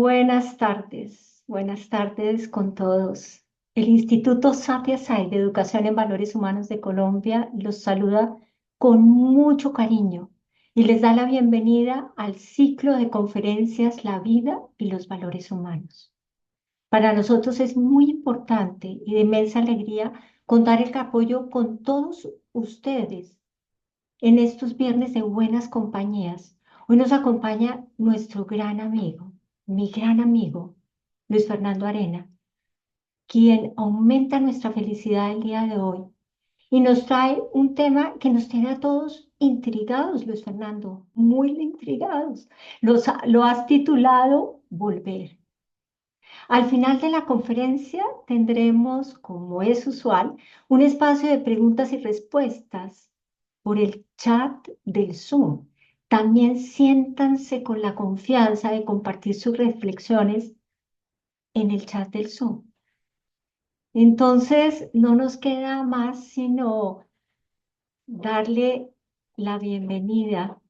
Buenas tardes con todos. El Instituto Sapia Sai de Educación en Valores Humanos de Colombia los saluda con mucho cariño y les da la bienvenida al ciclo de conferencias La vida y los valores humanos. Para nosotros es muy importante y de inmensa alegría contar el apoyo con todos ustedes en estos viernes de buenas compañías. Hoy nos acompaña nuestro gran amigo, mi gran amigo, Luis Fernando Arena, quien aumenta nuestra felicidad el día de hoy y nos trae un tema que nos tiene a todos intrigados, Luis Fernando, muy intrigados. Lo has titulado Volver. Al final de la conferencia tendremos, como es usual, un espacio de preguntas y respuestas por el chat del Zoom. También siéntanse con la confianza de compartir sus reflexiones en el chat del Zoom. Entonces, no nos queda más sino darle la bienvenida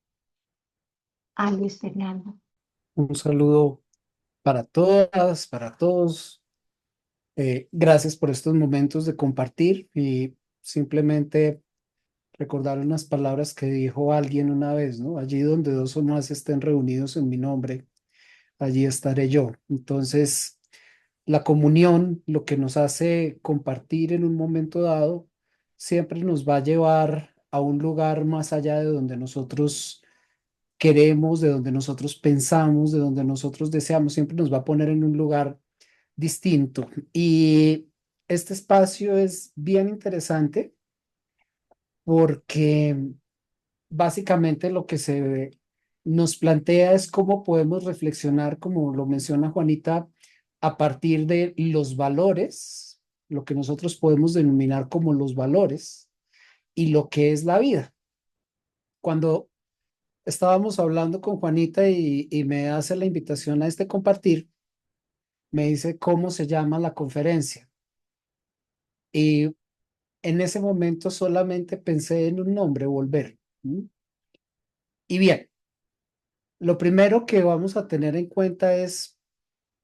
a Luis Fernando. Un saludo para todas, para todos. Gracias por estos momentos de compartir y simplemente recordar unas palabras que dijo alguien una vez, ¿no? Allí donde dos o más estén reunidos en mi nombre, allí estaré yo. Entonces, la comunión, lo que nos hace compartir en un momento dado, siempre nos va a llevar a un lugar más allá de donde nosotros queremos, de donde nosotros pensamos, de donde nosotros deseamos, siempre nos va a poner en un lugar distinto. Y este espacio es bien interesante porque básicamente lo que se nos plantea es cómo podemos reflexionar, como lo menciona Juanita, a partir de los valores, lo que nosotros podemos denominar como los valores y lo que es la vida. Cuando estábamos hablando con Juanita y me hace la invitación a este compartir, me dice cómo se llama la conferencia. Y en ese momento solamente pensé en un nombre, volver. ¿Mm? Y bien, lo primero que vamos a tener en cuenta es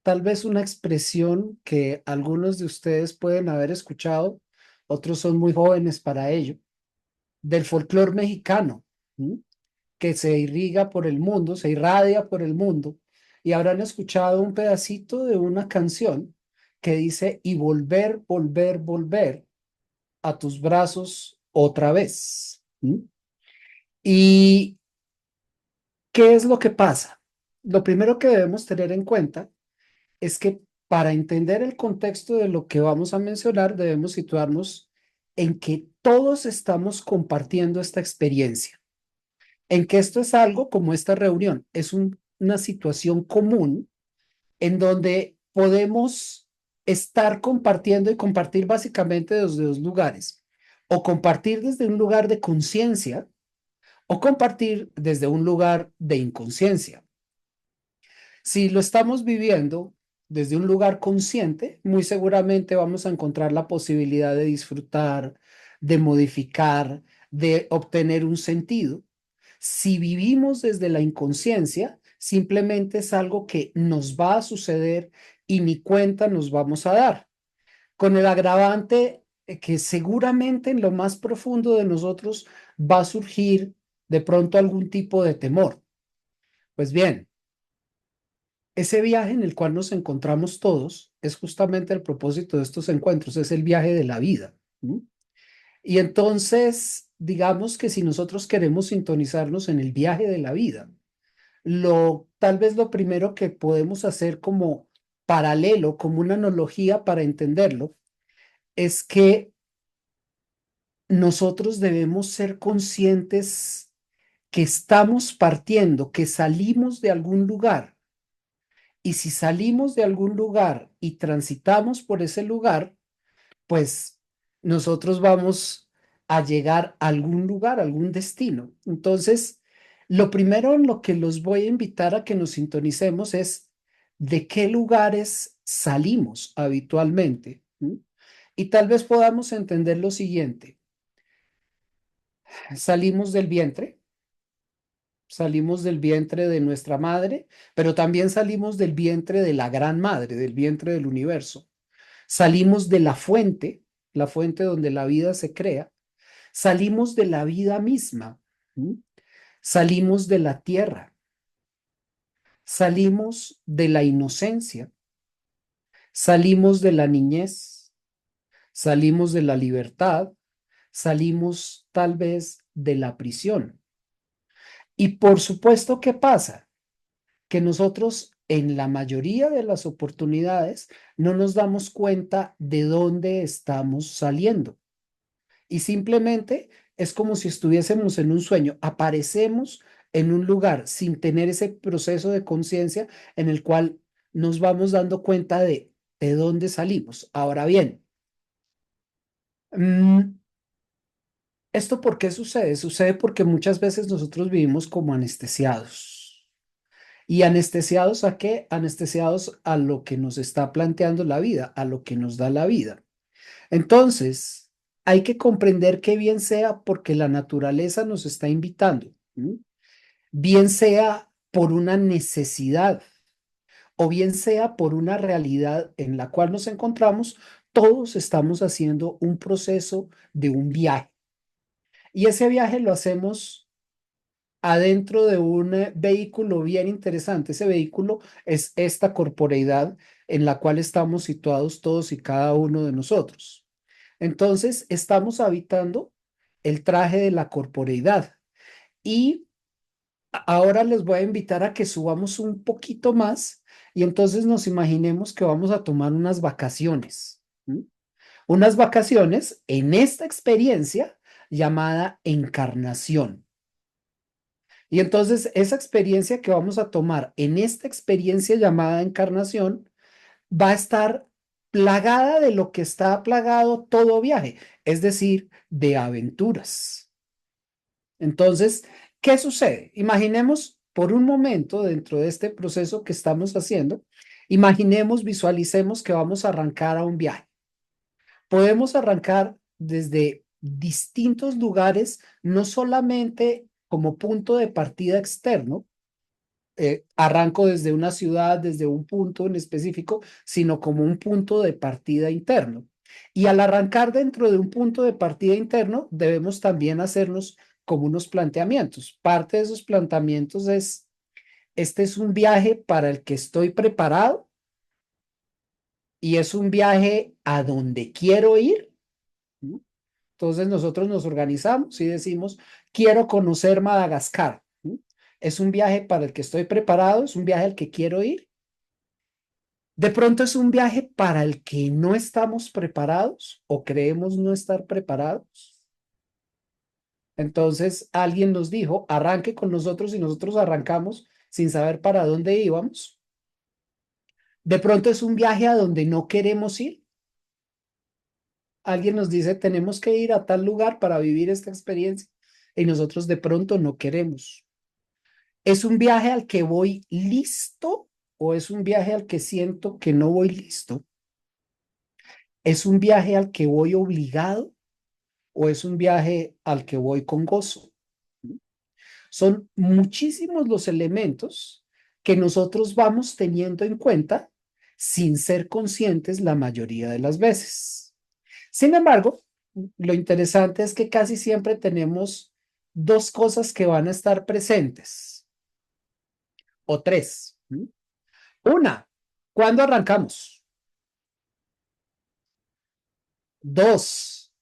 tal vez una expresión que algunos de ustedes pueden haber escuchado, otros son muy jóvenes para ello, del folclore mexicano. ¿Mm? Que se irriga por el mundo, se irradia por el mundo, y habrán escuchado un pedacito de una canción que dice, y volver, volver, volver a tus brazos otra vez. ¿Mm? ¿Y qué es lo que pasa? Lo primero que debemos tener en cuenta es que para entender el contexto de lo que vamos a mencionar, debemos situarnos en que todos estamos compartiendo esta experiencia, en que esto es algo como esta reunión, es una situación común en donde podemos estar compartiendo y compartir básicamente desde dos lugares, o compartir desde un lugar de conciencia o compartir desde un lugar de inconsciencia. Si lo estamos viviendo desde un lugar consciente, muy seguramente vamos a encontrar la posibilidad de disfrutar, de modificar, de obtener un sentido. Si vivimos desde la inconsciencia, simplemente es algo que nos va a suceder y ni cuenta nos vamos a dar, con el agravante que seguramente en lo más profundo de nosotros va a surgir de pronto algún tipo de temor. Pues bien, ese viaje en el cual nos encontramos todos es justamente el propósito de estos encuentros, es el viaje de la vida. ¿No? Y entonces, digamos que si nosotros queremos sintonizarnos en el viaje de la vida, tal vez lo primero que podemos hacer como paralelo, como una analogía para entenderlo, es que nosotros debemos ser conscientes que estamos partiendo, que salimos de algún lugar. Y si salimos de algún lugar y transitamos por ese lugar, pues nosotros vamos a llegar a algún lugar, a algún destino. Entonces, lo primero en lo que los voy a invitar a que nos sintonicemos es de qué lugares salimos habitualmente. ¿Mm? Y tal vez podamos entender lo siguiente. Salimos del vientre, salimos del vientre de nuestra madre, pero también salimos del vientre de la gran madre, del vientre del universo. Salimos de la fuente donde la vida se crea. Salimos de la vida misma. ¿Mm? Salimos de la tierra. Salimos de la inocencia. Salimos de la niñez. Salimos de la libertad. Salimos tal vez de la prisión. Y por supuesto, ¿qué pasa? Que nosotros en la mayoría de las oportunidades no nos damos cuenta de dónde estamos saliendo. Y simplemente es como si estuviésemos en un sueño. Aparecemos en un lugar sin tener ese proceso de conciencia en el cual nos vamos dando cuenta de dónde salimos. Ahora bien, mm, ¿esto por qué sucede? Sucede porque muchas veces nosotros vivimos como anestesiados. ¿Y anestesiados a qué? Anestesiados a lo que nos está planteando la vida, a lo que nos da la vida. Entonces, hay que comprender que bien sea porque la naturaleza nos está invitando, ¿m? Bien sea por una necesidad o bien sea por una realidad en la cual nos encontramos, todos estamos haciendo un proceso de un viaje. Y ese viaje lo hacemos adentro de un vehículo bien interesante. Ese vehículo es esta corporeidad en la cual estamos situados todos y cada uno de nosotros. Entonces, estamos habitando el traje de la corporeidad. Y ahora les voy a invitar a que subamos un poquito más y entonces nos imaginemos que vamos a tomar unas vacaciones. ¿M? Unas vacaciones en esta experiencia llamada encarnación. Y entonces esa experiencia que vamos a tomar en esta experiencia llamada encarnación va a estar plagada de lo que está plagado todo viaje, es decir, de aventuras. Entonces, ¿qué sucede? Imaginemos por un momento dentro de este proceso que estamos haciendo, imaginemos, visualicemos que vamos a arrancar a un viaje. Podemos arrancar desde distintos lugares, no solamente como punto de partida externo, arranco desde una ciudad, desde un punto en específico, sino como un punto de partida interno. Y al arrancar dentro de un punto de partida interno, debemos también hacernos como unos planteamientos. Parte de esos planteamientos es, este es un viaje para el que estoy preparado y es un viaje a donde quiero ir. ¿No? Entonces nosotros nos organizamos y decimos, quiero conocer Madagascar. ¿No? Es un viaje para el que estoy preparado, es un viaje al que quiero ir. De pronto es un viaje para el que no estamos preparados o creemos no estar preparados. Entonces alguien nos dijo, arranque con nosotros y nosotros arrancamos sin saber para dónde íbamos. De pronto es un viaje a donde no queremos ir. Alguien nos dice, tenemos que ir a tal lugar para vivir esta experiencia y nosotros de pronto no queremos. ¿Es un viaje al que voy listo o es un viaje al que siento que no voy listo? ¿Es un viaje al que voy obligado o es un viaje al que voy con gozo? Son muchísimos los elementos que nosotros vamos teniendo en cuenta sin ser conscientes la mayoría de las veces. Sin embargo, lo interesante es que casi siempre tenemos dos cosas que van a estar presentes, o tres. Una, ¿cuándo arrancamos? Dos,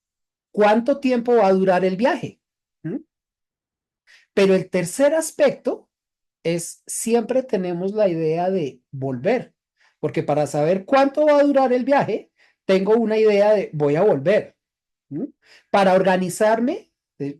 ¿cuánto tiempo va a durar el viaje? Pero el tercer aspecto es siempre tenemos la idea de volver, porque para saber cuánto va a durar el viaje, tengo una idea de voy a volver. ¿Mm? Para organizarme,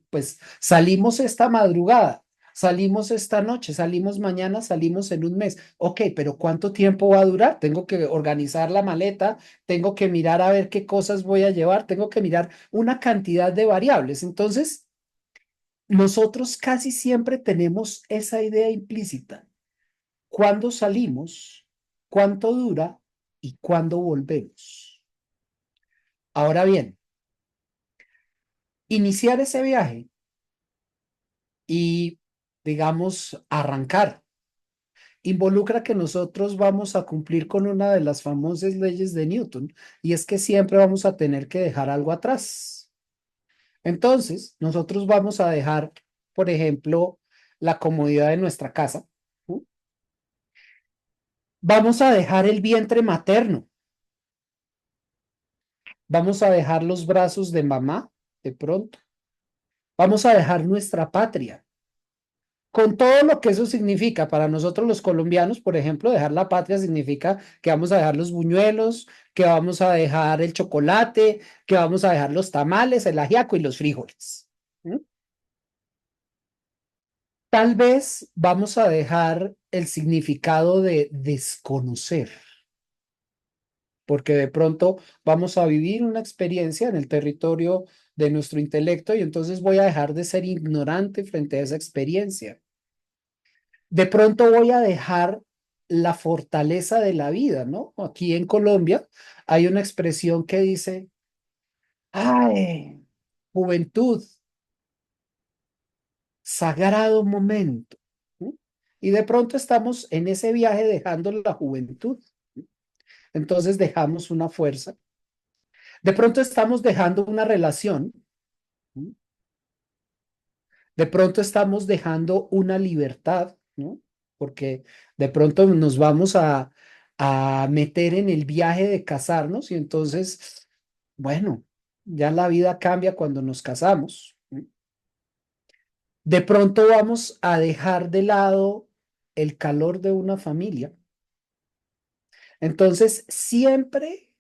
pues salimos esta madrugada, salimos esta noche, salimos mañana, salimos en un mes. Ok, pero ¿cuánto tiempo va a durar? Tengo que organizar la maleta, tengo que mirar a ver qué cosas voy a llevar, tengo que mirar una cantidad de variables. Entonces, nosotros casi siempre tenemos esa idea implícita. ¿Cuándo salimos? ¿Cuánto dura? ¿Y cuándo volvemos? Ahora bien, iniciar ese viaje y digamos, arrancar. Involucra que nosotros vamos a cumplir con una de las famosas leyes de Newton, y es que siempre vamos a tener que dejar algo atrás. Entonces, nosotros vamos a dejar, por ejemplo, la comodidad de nuestra casa. ¿Sí? Vamos a dejar el vientre materno. Vamos a dejar los brazos de mamá, de pronto. Vamos a dejar nuestra patria. Con todo lo que eso significa para nosotros los colombianos, por ejemplo, dejar la patria significa que vamos a dejar los buñuelos, que vamos a dejar el chocolate, que vamos a dejar los tamales, el ajiaco y los frijoles. ¿Mm? Tal vez vamos a dejar el significado de desconocer, porque de pronto vamos a vivir una experiencia en el territorio de nuestro intelecto y entonces voy a dejar de ser ignorante frente a esa experiencia. De pronto voy a dejar la fortaleza de la vida, ¿no? Aquí en Colombia hay una expresión que dice, ay, juventud, sagrado momento. ¿Sí? Y de pronto estamos en ese viaje dejando la juventud. Entonces dejamos una fuerza. De pronto estamos dejando una relación. ¿Sí? De pronto estamos dejando una libertad, ¿no? Porque de pronto nos vamos a meter en el viaje de casarnos y entonces, bueno, ya la vida cambia cuando nos casamos. ¿No? De pronto vamos a dejar de lado el calor de una familia. Entonces, siempre,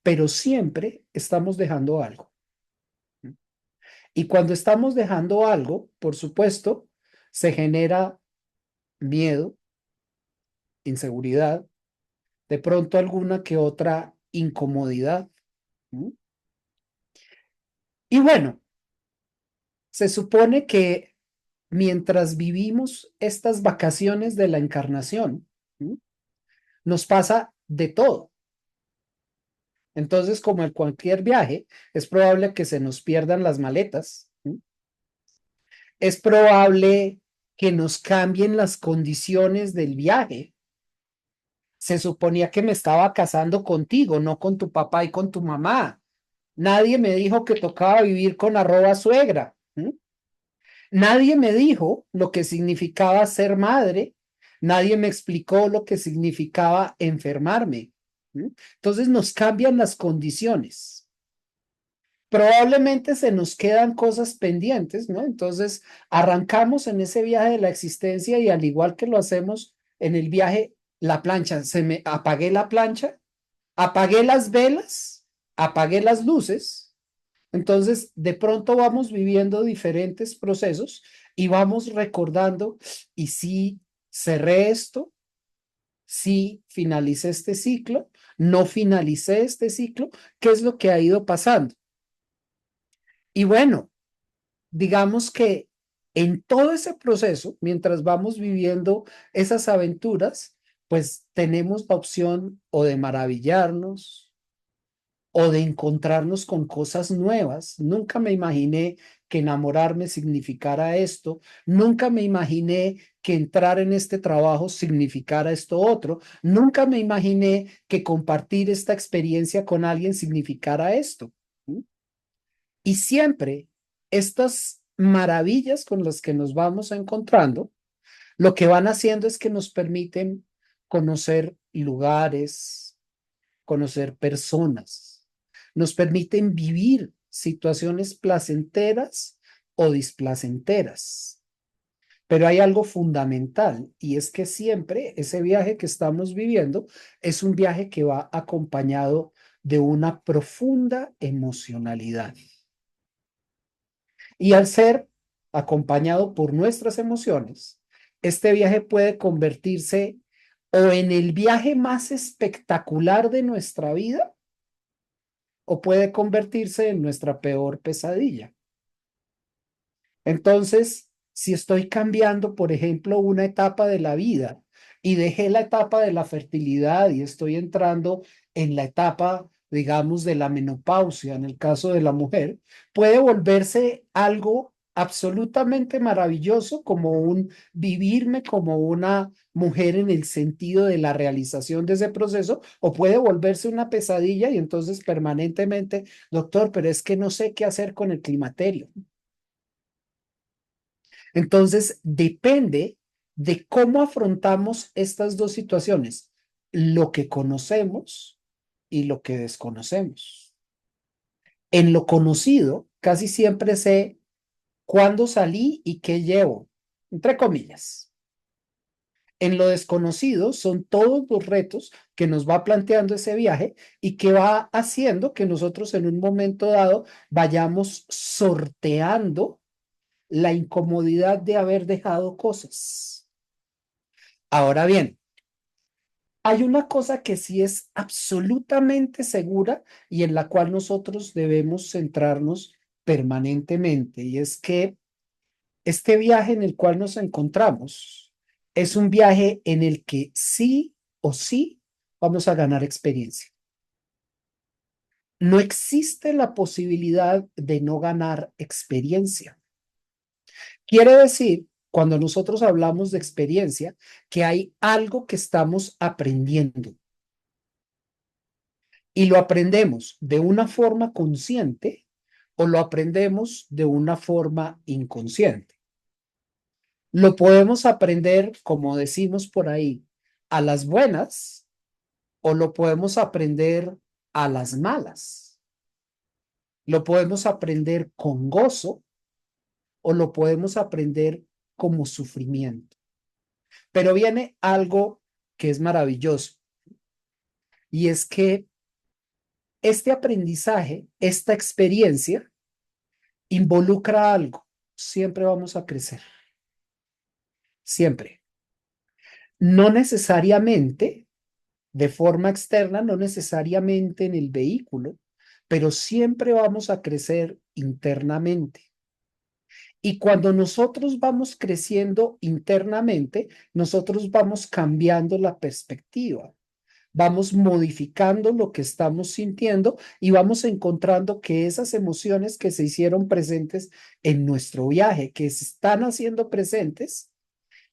pero siempre estamos dejando algo. ¿No? Y cuando estamos dejando algo, por supuesto, se genera miedo, inseguridad, de pronto alguna que otra incomodidad. ¿No? Y bueno, se supone que mientras vivimos estas vacaciones de la encarnación, ¿no? Nos pasa de todo. Entonces, como en cualquier viaje, es probable que se nos pierdan las maletas. ¿No? Es probable que nos cambien las condiciones del viaje. Se suponía que me estaba casando contigo, no con tu papá y con tu mamá. Nadie me dijo que tocaba vivir con arroba suegra. ¿M? Nadie me dijo lo que significaba ser madre. Nadie me explicó lo que significaba enfermarme. ¿M? Entonces nos cambian las condiciones. Probablemente se nos quedan cosas pendientes, ¿no? Entonces arrancamos en ese viaje de la existencia y al igual que lo hacemos en el viaje, la plancha, se me apagué la plancha, apagué las velas, apagué las luces. Entonces, de pronto vamos viviendo diferentes procesos y vamos recordando, y si cerré esto, si finalicé este ciclo, no finalicé este ciclo, ¿qué es lo que ha ido pasando? Y bueno, digamos que en todo ese proceso, mientras vamos viviendo esas aventuras, pues tenemos la opción o de maravillarnos, o de encontrarnos con cosas nuevas. Nunca me imaginé que enamorarme significara esto, nunca me imaginé que entrar en este trabajo significara esto otro, nunca me imaginé que compartir esta experiencia con alguien significara esto. ¿Sí? Y siempre estas maravillas con las que nos vamos encontrando, lo que van haciendo es que nos permiten conocer lugares, conocer personas, nos permiten vivir situaciones placenteras o displacenteras. Pero hay algo fundamental y es que siempre ese viaje que estamos viviendo es un viaje que va acompañado de una profunda emocionalidad. Y al ser acompañado por nuestras emociones, este viaje puede convertirse o en el viaje más espectacular de nuestra vida o puede convertirse en nuestra peor pesadilla. Entonces, si estoy cambiando, por ejemplo, una etapa de la vida y dejé la etapa de la fertilidad y estoy entrando en la etapa, digamos, de la menopausia, en el caso de la mujer, puede volverse algo absolutamente maravilloso, como un vivirme como una mujer en el sentido de la realización de ese proceso, o puede volverse una pesadilla y entonces permanentemente, doctor, pero es que no sé qué hacer con el climaterio. Entonces, depende de cómo afrontamos estas dos situaciones, lo que conocemos y lo que desconocemos. En lo conocido, casi siempre sé cuándo salí y qué llevo, entre comillas. En lo desconocido son todos los retos que nos va planteando ese viaje y que va haciendo que nosotros en un momento dado vayamos sorteando la incomodidad de haber dejado cosas. Ahora bien, hay una cosa que sí es absolutamente segura y en la cual nosotros debemos centrarnos permanentemente, y es que este viaje en el cual nos encontramos es un viaje en el que sí o sí vamos a ganar experiencia. No existe la posibilidad de no ganar experiencia. Quiere decir, cuando nosotros hablamos de experiencia, que hay algo que estamos aprendiendo y lo aprendemos de una forma consciente o lo aprendemos de una forma inconsciente. Lo podemos aprender, como decimos por ahí, a las buenas o lo podemos aprender a las malas. Lo podemos aprender con gozo o lo podemos aprender como sufrimiento. Pero viene algo que es maravilloso y es que este aprendizaje, esta experiencia, involucra algo. Siempre vamos a crecer, siempre. No necesariamente de forma externa, no necesariamente en el vehículo, pero siempre vamos a crecer internamente. Y cuando nosotros vamos creciendo internamente, nosotros vamos cambiando la perspectiva, vamos modificando lo que estamos sintiendo y vamos encontrando que esas emociones que se hicieron presentes en nuestro viaje, que se están haciendo presentes,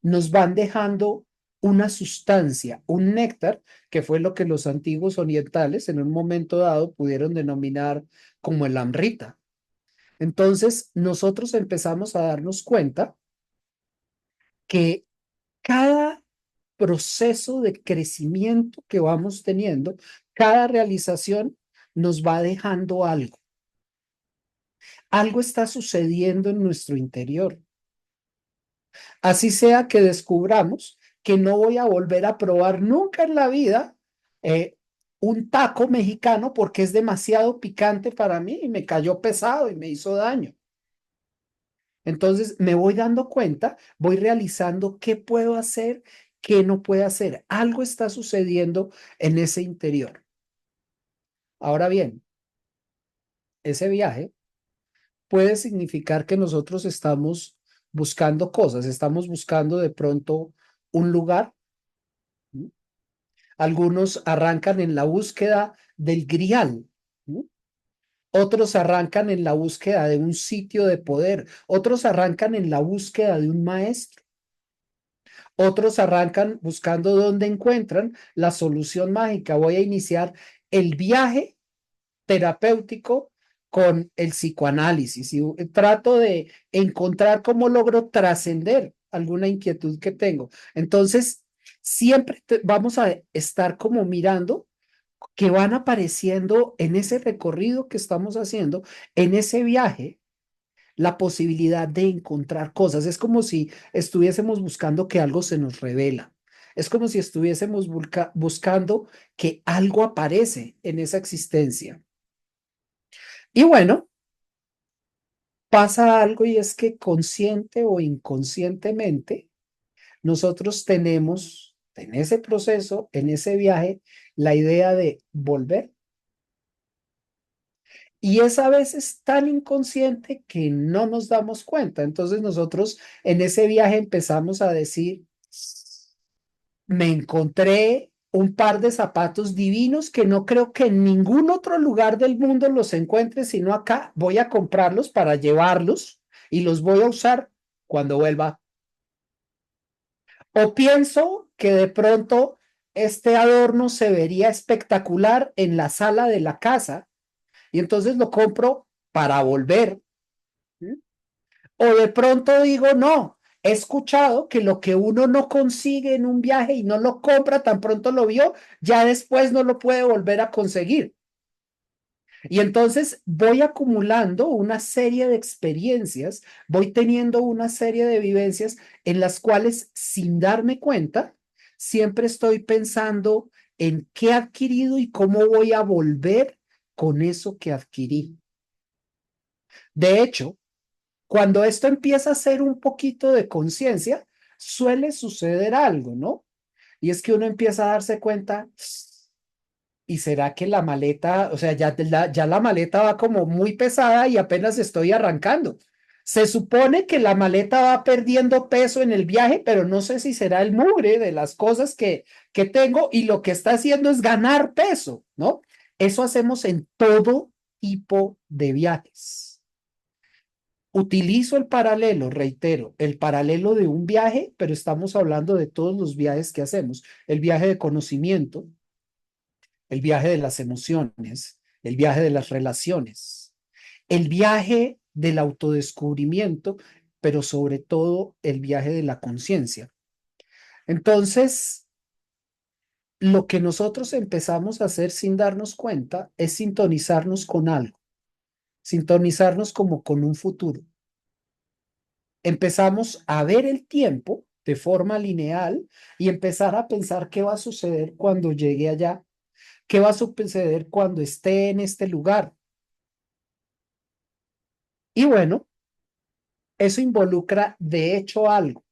nos van dejando una sustancia, un néctar, que fue lo que los antiguos orientales en un momento dado pudieron denominar como el amrita. Entonces, nosotros empezamos a darnos cuenta que cada proceso de crecimiento que vamos teniendo, cada realización nos va dejando algo. Algo está sucediendo en nuestro interior. Así sea que descubramos que no voy a volver a probar nunca en la vida eh, un taco mexicano porque es demasiado picante para mí y me cayó pesado y me hizo daño. Entonces me voy dando cuenta, voy realizando qué puedo hacer, qué no puedo hacer. Algo está sucediendo en ese interior. Ahora bien, ese viaje puede significar que nosotros estamos buscando cosas, estamos buscando de pronto un lugar. Algunos arrancan en la búsqueda del grial, ¿no? Otros arrancan en la búsqueda de un sitio de poder, otros arrancan en la búsqueda de un maestro, otros arrancan buscando dónde encuentran la solución mágica. Voy a iniciar el viaje terapéutico con el psicoanálisis y trato de encontrar cómo logro trascender alguna inquietud que tengo. Entonces, siempre vamos a estar como mirando que van apareciendo en ese recorrido que estamos haciendo, en ese viaje, la posibilidad de encontrar cosas. Es como si estuviésemos buscando que algo se nos revela. Es como si estuviésemos buscando que algo aparece en esa existencia. Y bueno, pasa algo y es que consciente o inconscientemente, nosotros tenemos en ese proceso, en ese viaje, la idea de volver. Y es a veces tan inconsciente que no nos damos cuenta. Entonces nosotros en ese viaje empezamos a decir, me encontré un par de zapatos divinos que no creo que en ningún otro lugar del mundo los encuentre, sino acá. Voy a comprarlos para llevarlos y los voy a usar cuando vuelva. O pienso que de pronto este adorno se vería espectacular en la sala de la casa y entonces lo compro para volver. ¿Sí? O de pronto digo, no, he escuchado que lo que uno no consigue en un viaje y no lo compra tan pronto lo vio, ya después no lo puede volver a conseguir. Y entonces voy acumulando una serie de experiencias, voy teniendo una serie de vivencias en las cuales, sin darme cuenta, siempre estoy pensando en qué he adquirido y cómo voy a volver con eso que adquirí. De hecho, cuando esto empieza a ser un poquito de conciencia, suele suceder algo, ¿no? Y es que uno empieza a darse cuenta, ¿y será que la maleta, o sea, ya la maleta va como muy pesada y apenas estoy arrancando? Se supone que la maleta va perdiendo peso en el viaje, pero no sé si será el mugre de las cosas que tengo y lo que está haciendo es ganar peso, ¿no? Eso hacemos en todo tipo de viajes. Utilizo el paralelo, reitero, el paralelo de un viaje, pero estamos hablando de todos los viajes que hacemos. El viaje de conocimiento, el viaje de las emociones, el viaje de las relaciones, el viaje del autodescubrimiento, pero sobre todo el viaje de la conciencia. Entonces, lo que nosotros empezamos a hacer sin darnos cuenta es sintonizarnos con algo, sintonizarnos como con un futuro. Empezamos a ver el tiempo de forma lineal y empezar a pensar qué va a suceder cuando llegue allá, qué va a suceder cuando esté en este lugar. Y bueno, eso involucra de hecho algo,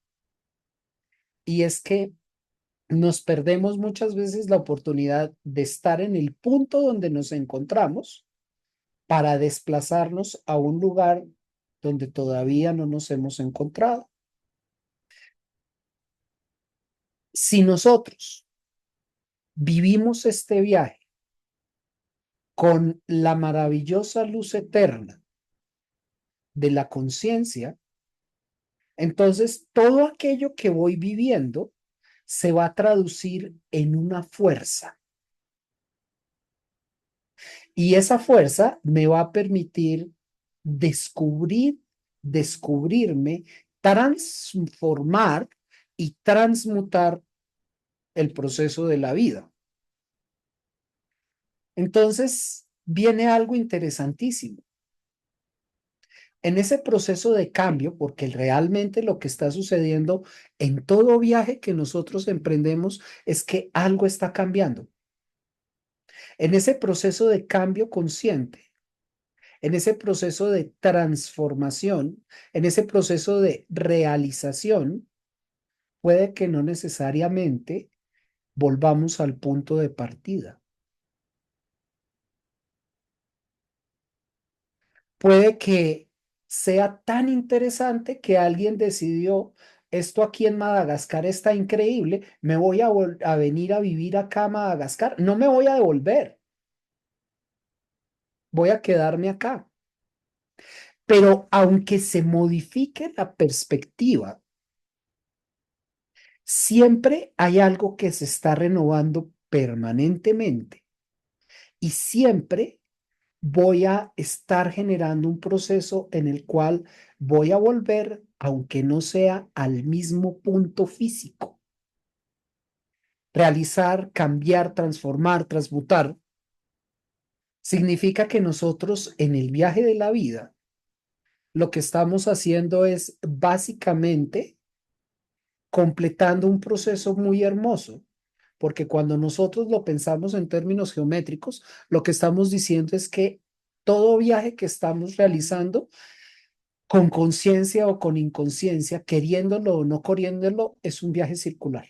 y es que nos perdemos muchas veces la oportunidad de estar en el punto donde nos encontramos para desplazarnos a un lugar donde todavía no nos hemos encontrado. Si nosotros vivimos este viaje con la maravillosa luz eterna de la conciencia, entonces todo aquello que voy viviendo se va a traducir en una fuerza. Y esa fuerza me va a permitir descubrirme, transformar y transmutar el proceso de la vida. Entonces, viene algo interesantísimo. En ese proceso de cambio, porque realmente lo que está sucediendo en todo viaje que nosotros emprendemos es que algo está cambiando. En ese proceso de cambio consciente, en ese proceso de transformación, en ese proceso de realización, puede que no necesariamente volvamos al punto de partida. Puede que sea tan interesante que alguien decidió, esto aquí en Madagascar está increíble, me voy a venir a vivir acá a Madagascar, no me voy a devolver, voy a quedarme acá. Pero aunque se modifique la perspectiva, siempre hay algo que se está renovando permanentemente y siempre voy a estar generando un proceso en el cual voy a volver, aunque no sea al mismo punto físico. Realizar, cambiar, transformar, transmutar, significa que nosotros en el viaje de la vida, lo que estamos haciendo es básicamente completando un proceso muy hermoso, porque cuando nosotros lo pensamos en términos geométricos, lo que estamos diciendo es que todo viaje que estamos realizando, con conciencia o con inconsciencia, queriéndolo o no queriéndolo, es un viaje circular.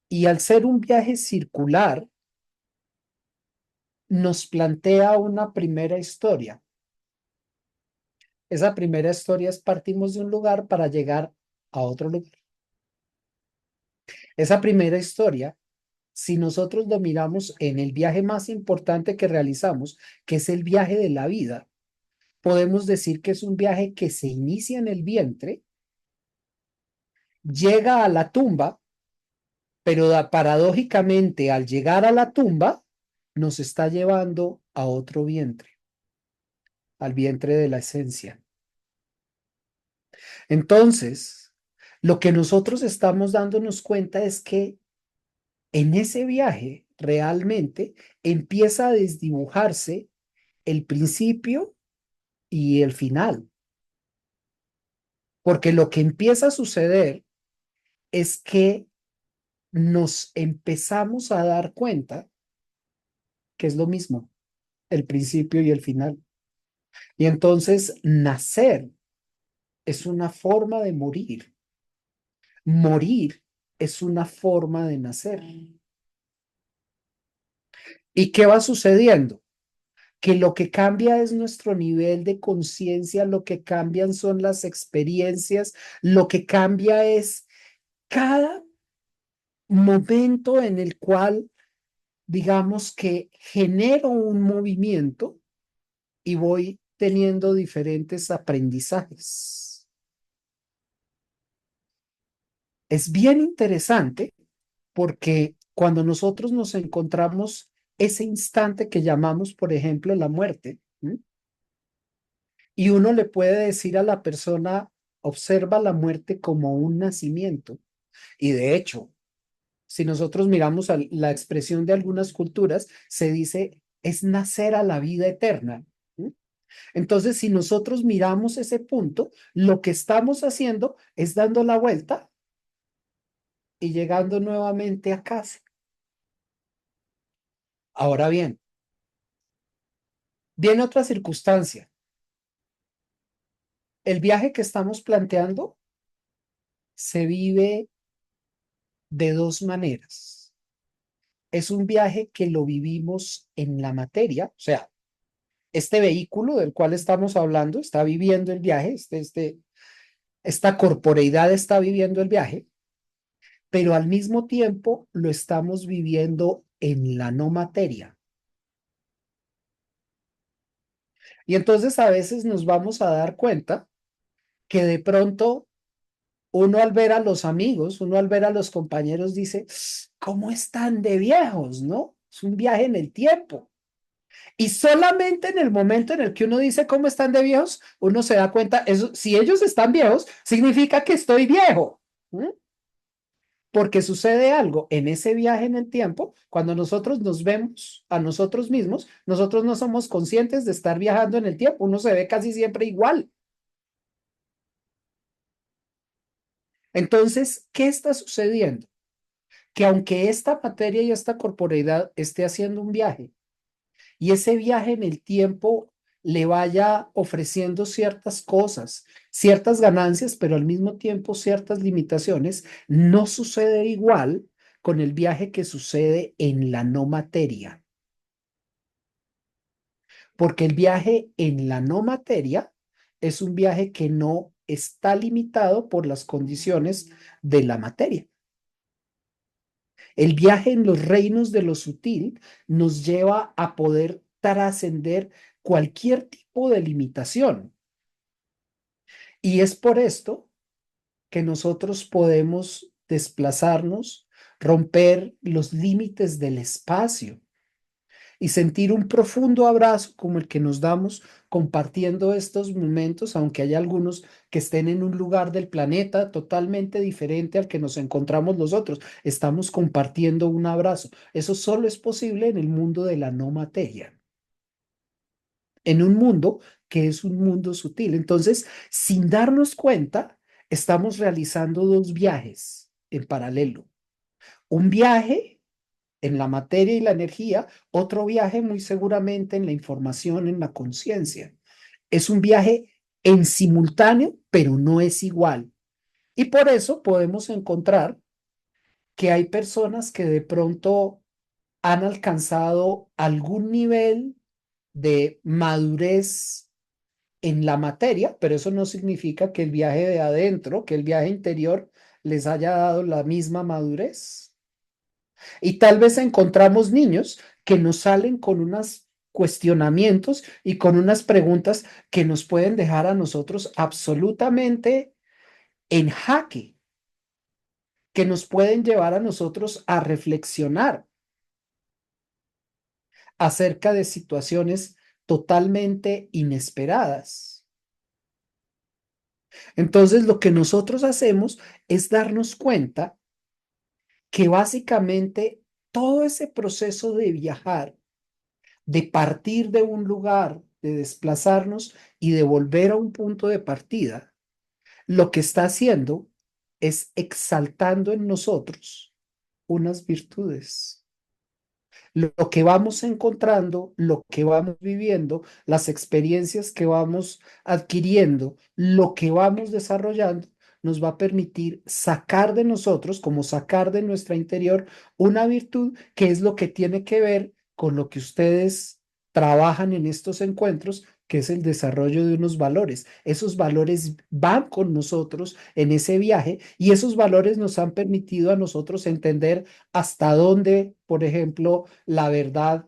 Y al ser un viaje circular, nos plantea una primera historia. Esa primera historia es partimos de un lugar para llegar a otro lugar. Esa primera historia si nosotros lo miramos en el viaje más importante que realizamos, que es el viaje de la vida, podemos decir que es un viaje que se inicia en el vientre, llega a la tumba, pero paradójicamente al llegar a la tumba, nos está llevando a otro vientre, al vientre de la esencia. Entonces, lo que nosotros estamos dándonos cuenta es que en ese viaje realmente empieza a desdibujarse el principio y el final, porque lo que empieza a suceder es que nos empezamos a dar cuenta que es lo mismo, el principio y el final. Y entonces nacer es una forma de morir. Morir es una forma de nacer. ¿Y qué va sucediendo? Que lo que cambia es nuestro nivel de conciencia, lo que cambian son las experiencias, lo que cambia es cada momento en el cual, digamos que genero un movimiento y voy teniendo diferentes aprendizajes. Es bien interesante porque cuando nosotros nos encontramos ese instante que llamamos, por ejemplo, la muerte, ¿m? Y uno le puede decir a la persona, observa la muerte como un nacimiento. Y de hecho, si nosotros miramos a la expresión de algunas culturas, se dice, es nacer a la vida eterna. ¿M? Entonces, si nosotros miramos ese punto, lo que estamos haciendo es dando la vuelta y llegando nuevamente a casa. Ahora bien, viene otra circunstancia. El viaje que estamos planteando se vive de dos maneras. Es un viaje que lo vivimos en la materia, o sea, este vehículo del cual estamos hablando está viviendo el viaje, esta corporeidad está viviendo el viaje, pero al mismo tiempo lo estamos viviendo en la no materia. Y entonces a veces nos vamos a dar cuenta que de pronto uno al ver a los amigos, uno al ver a los compañeros dice, ¿cómo están de viejos, no? Es un viaje en el tiempo. Y solamente en el momento en el que uno dice cómo están de viejos, uno se da cuenta, eso, si ellos están viejos, significa que estoy viejo. ¿Mm? Porque sucede algo en ese viaje en el tiempo, cuando nosotros nos vemos a nosotros mismos, nosotros no somos conscientes de estar viajando en el tiempo, uno se ve casi siempre igual. Entonces, ¿qué está sucediendo? Que aunque esta materia y esta corporeidad esté haciendo un viaje y ese viaje en el tiempo le vaya ofreciendo ciertas cosas, ciertas ganancias, pero al mismo tiempo ciertas limitaciones, no sucede igual con el viaje que sucede en la no materia, porque el viaje en la no materia es un viaje que no está limitado por las condiciones de la materia. El viaje en los reinos de lo sutil nos lleva a poder trascender cualquier tipo de limitación. Y es por esto que nosotros podemos desplazarnos, romper los límites del espacio y sentir un profundo abrazo como el que nos damos compartiendo estos momentos, aunque hay algunos que estén en un lugar del planeta totalmente diferente al que nos encontramos nosotros. Estamos compartiendo un abrazo. Eso solo es posible en el mundo de la no materia, en un mundo que es un mundo sutil. Entonces, sin darnos cuenta, estamos realizando dos viajes en paralelo. Un viaje en la materia y la energía, otro viaje muy seguramente en la información, en la conciencia. Es un viaje en simultáneo, pero no es igual. Y por eso podemos encontrar que hay personas que de pronto han alcanzado algún nivel de madurez en la materia, pero eso no significa que el viaje de adentro, que el viaje interior les haya dado la misma madurez. Y tal vez encontramos niños que nos salen con unos cuestionamientos y con unas preguntas que nos pueden dejar a nosotros absolutamente en jaque, que nos pueden llevar a nosotros a reflexionar acerca de situaciones totalmente inesperadas. Entonces, lo que nosotros hacemos es darnos cuenta que básicamente todo ese proceso de viajar, de partir de un lugar, de desplazarnos y de volver a un punto de partida, lo que está haciendo es exaltando en nosotros unas virtudes. Lo que vamos encontrando, lo que vamos viviendo, las experiencias que vamos adquiriendo, lo que vamos desarrollando, nos va a permitir sacar de nosotros, como sacar de nuestra interior, una virtud que es lo que tiene que ver con lo que ustedes trabajan en estos encuentros, que es el desarrollo de unos valores. Esos valores van con nosotros en ese viaje y esos valores nos han permitido a nosotros entender hasta dónde, por ejemplo, la verdad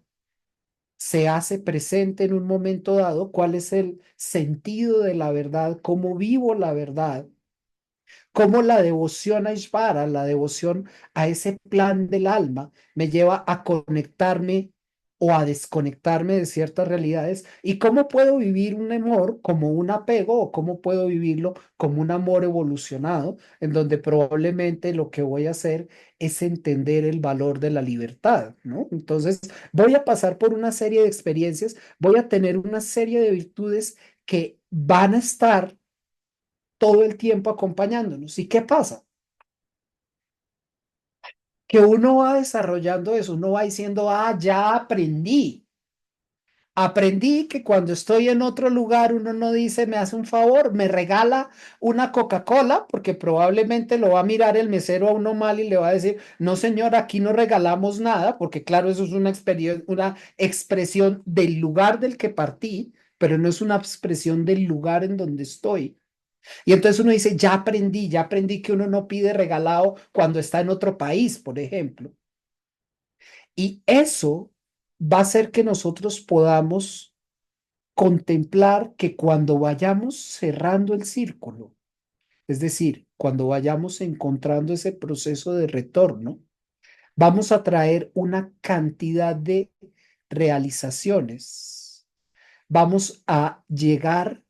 se hace presente en un momento dado, cuál es el sentido de la verdad, cómo vivo la verdad, cómo la devoción a Ishvara, la devoción a ese plan del alma, me lleva a conectarme o a desconectarme de ciertas realidades y cómo puedo vivir un amor como un apego o cómo puedo vivirlo como un amor evolucionado, en donde probablemente lo que voy a hacer es entender el valor de la libertad, ¿no? Entonces, voy a pasar por una serie de experiencias, voy a tener una serie de virtudes que van a estar todo el tiempo acompañándonos. ¿Y qué pasa? Que uno va desarrollando eso, uno va diciendo, ah, ya aprendí. Aprendí que cuando estoy en otro lugar uno no dice, me hace un favor, me regala una Coca-Cola, porque probablemente lo va a mirar el mesero a uno mal y le va a decir, no señor, aquí no regalamos nada, porque claro, eso es una expresión del lugar del que partí, pero no es una expresión del lugar en donde estoy. Y entonces uno dice, ya aprendí que uno no pide regalado cuando está en otro país, por ejemplo. Y eso va a hacer que nosotros podamos contemplar que cuando vayamos cerrando el círculo, es decir, cuando vayamos encontrando ese proceso de retorno, vamos a traer una cantidad de realizaciones. Vamos a llegar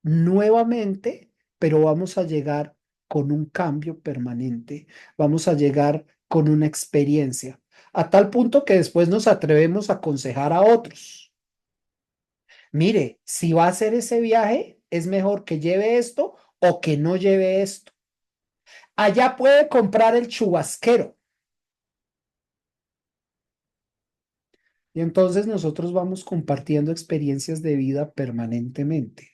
nuevamente, pero vamos a llegar con un cambio permanente, vamos a llegar con una experiencia, a tal punto que después nos atrevemos a aconsejar a otros. Mire, si va a hacer ese viaje, es mejor que lleve esto o que no lleve esto. Allá puede comprar el chubasquero. Y entonces nosotros vamos compartiendo experiencias de vida permanentemente.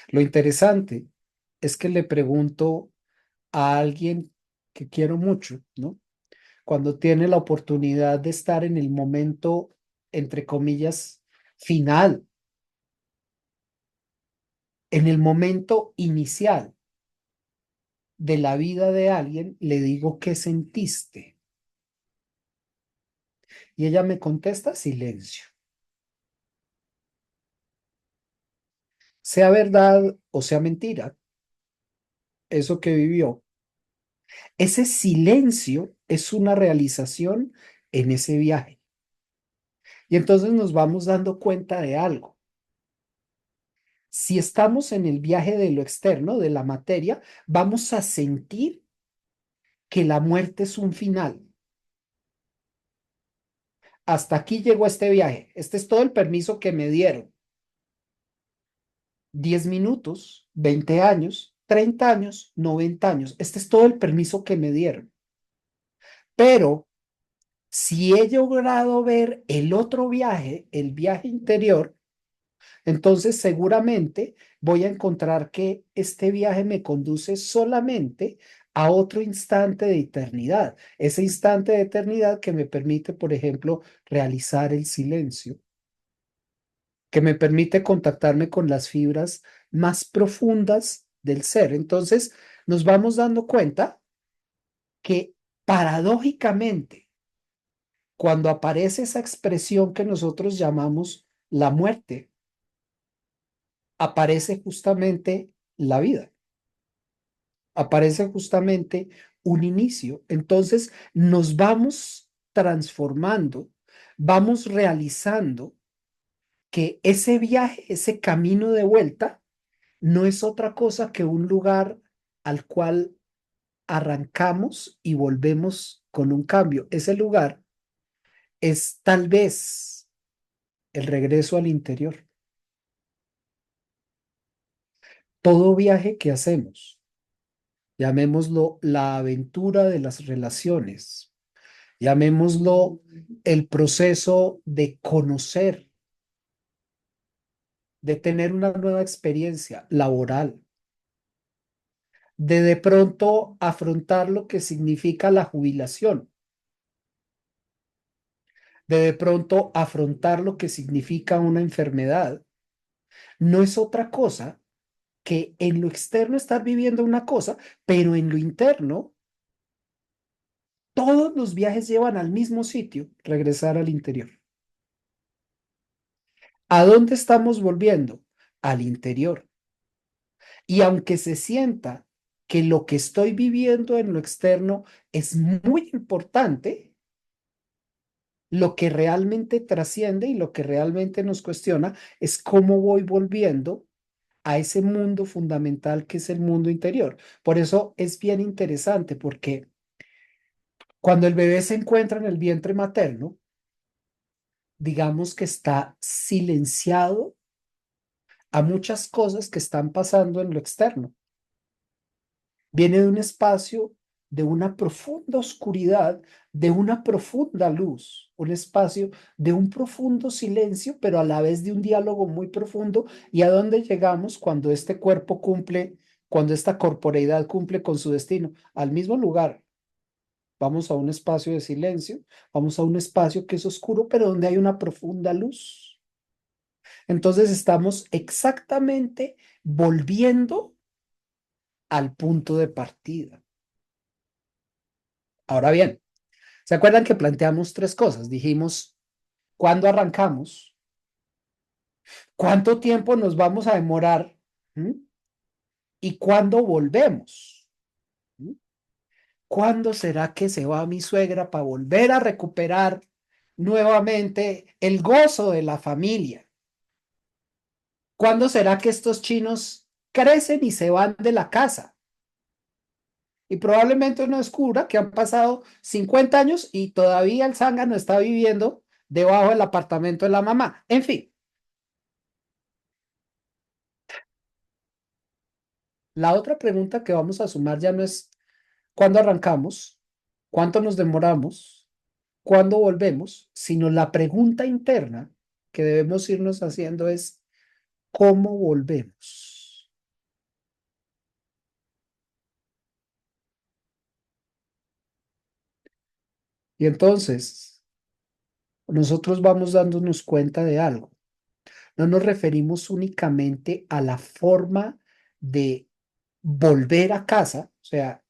Lo interesante es que le pregunto a alguien que quiero mucho, ¿no? Cuando tiene la oportunidad de estar en el momento, entre comillas, final, en el momento inicial de la vida de alguien, le digo, ¿qué sentiste? Y ella me contesta, silencio. Sea verdad o sea mentira, eso que vivió, ese silencio es una realización en ese viaje. Y entonces nos vamos dando cuenta de algo. Si estamos en el viaje de lo externo, de la materia, vamos a sentir que la muerte es un final. Hasta aquí llegó este viaje. Este es todo el permiso que me dieron. 10 minutos, 20 años, 30 años, 90 años. Este es todo el permiso que me dieron. Pero si he logrado ver el otro viaje, el viaje interior, entonces seguramente voy a encontrar que este viaje me conduce solamente a otro instante de eternidad. Ese instante de eternidad que me permite, por ejemplo, realizar el silencio, que me permite contactarme con las fibras más profundas del ser. Entonces, nos vamos dando cuenta que Paradójicamente, cuando aparece esa expresión que nosotros llamamos la muerte, aparece justamente la vida, aparece justamente un inicio. Entonces nos vamos transformando, vamos realizando que ese viaje, ese camino de vuelta, no es otra cosa que un lugar al cual arrancamos y volvemos con un cambio. Ese lugar es tal vez el regreso al interior. Todo viaje que hacemos, llamémoslo la aventura de las relaciones, llamémoslo el proceso de conocer, de tener una nueva experiencia laboral, de pronto afrontar lo que significa la jubilación, de pronto afrontar lo que significa una enfermedad, no es otra cosa que en lo externo estar viviendo una cosa, pero en lo interno todos los viajes llevan al mismo sitio, regresar al interior. ¿A dónde estamos volviendo? Al interior. Y aunque se sienta que lo que estoy viviendo en lo externo es muy importante, lo que realmente trasciende y lo que realmente nos cuestiona es cómo voy volviendo a ese mundo fundamental que es el mundo interior. Por eso es bien interesante porque cuando el bebé se encuentra en el vientre materno, digamos que está silenciado a muchas cosas que están pasando en lo externo. Viene de un espacio de una profunda oscuridad, de una profunda luz, un espacio de un profundo silencio, pero a la vez de un diálogo muy profundo. ¿Y a dónde llegamos cuando este cuerpo cumple, cuando esta corporeidad cumple con su destino? Al mismo lugar. Vamos a un espacio de silencio, vamos a un espacio que es oscuro, pero donde hay una profunda luz. Entonces estamos exactamente volviendo al punto de partida. Ahora bien, ¿se acuerdan que planteamos tres cosas? Dijimos, ¿cuándo arrancamos? ¿Cuánto tiempo nos vamos a demorar? ¿Mm? ¿Y cuándo volvemos? ¿Mm? ¿Cuándo será que se va mi suegra para volver a recuperar nuevamente el gozo de la familia? ¿Cuándo será que estos chinos crecen y se van de la casa? Y probablemente uno descubra que han pasado 50 años y todavía el zángano está viviendo debajo del apartamento de la mamá. En fin, la otra pregunta que vamos a sumar ya no es cuándo arrancamos, cuánto nos demoramos, cuándo volvemos, sino la pregunta interna que debemos irnos haciendo es ¿cómo volvemos? Y entonces nosotros vamos dándonos cuenta de algo. No nos referimos únicamente a la forma de volver a casa, o sea,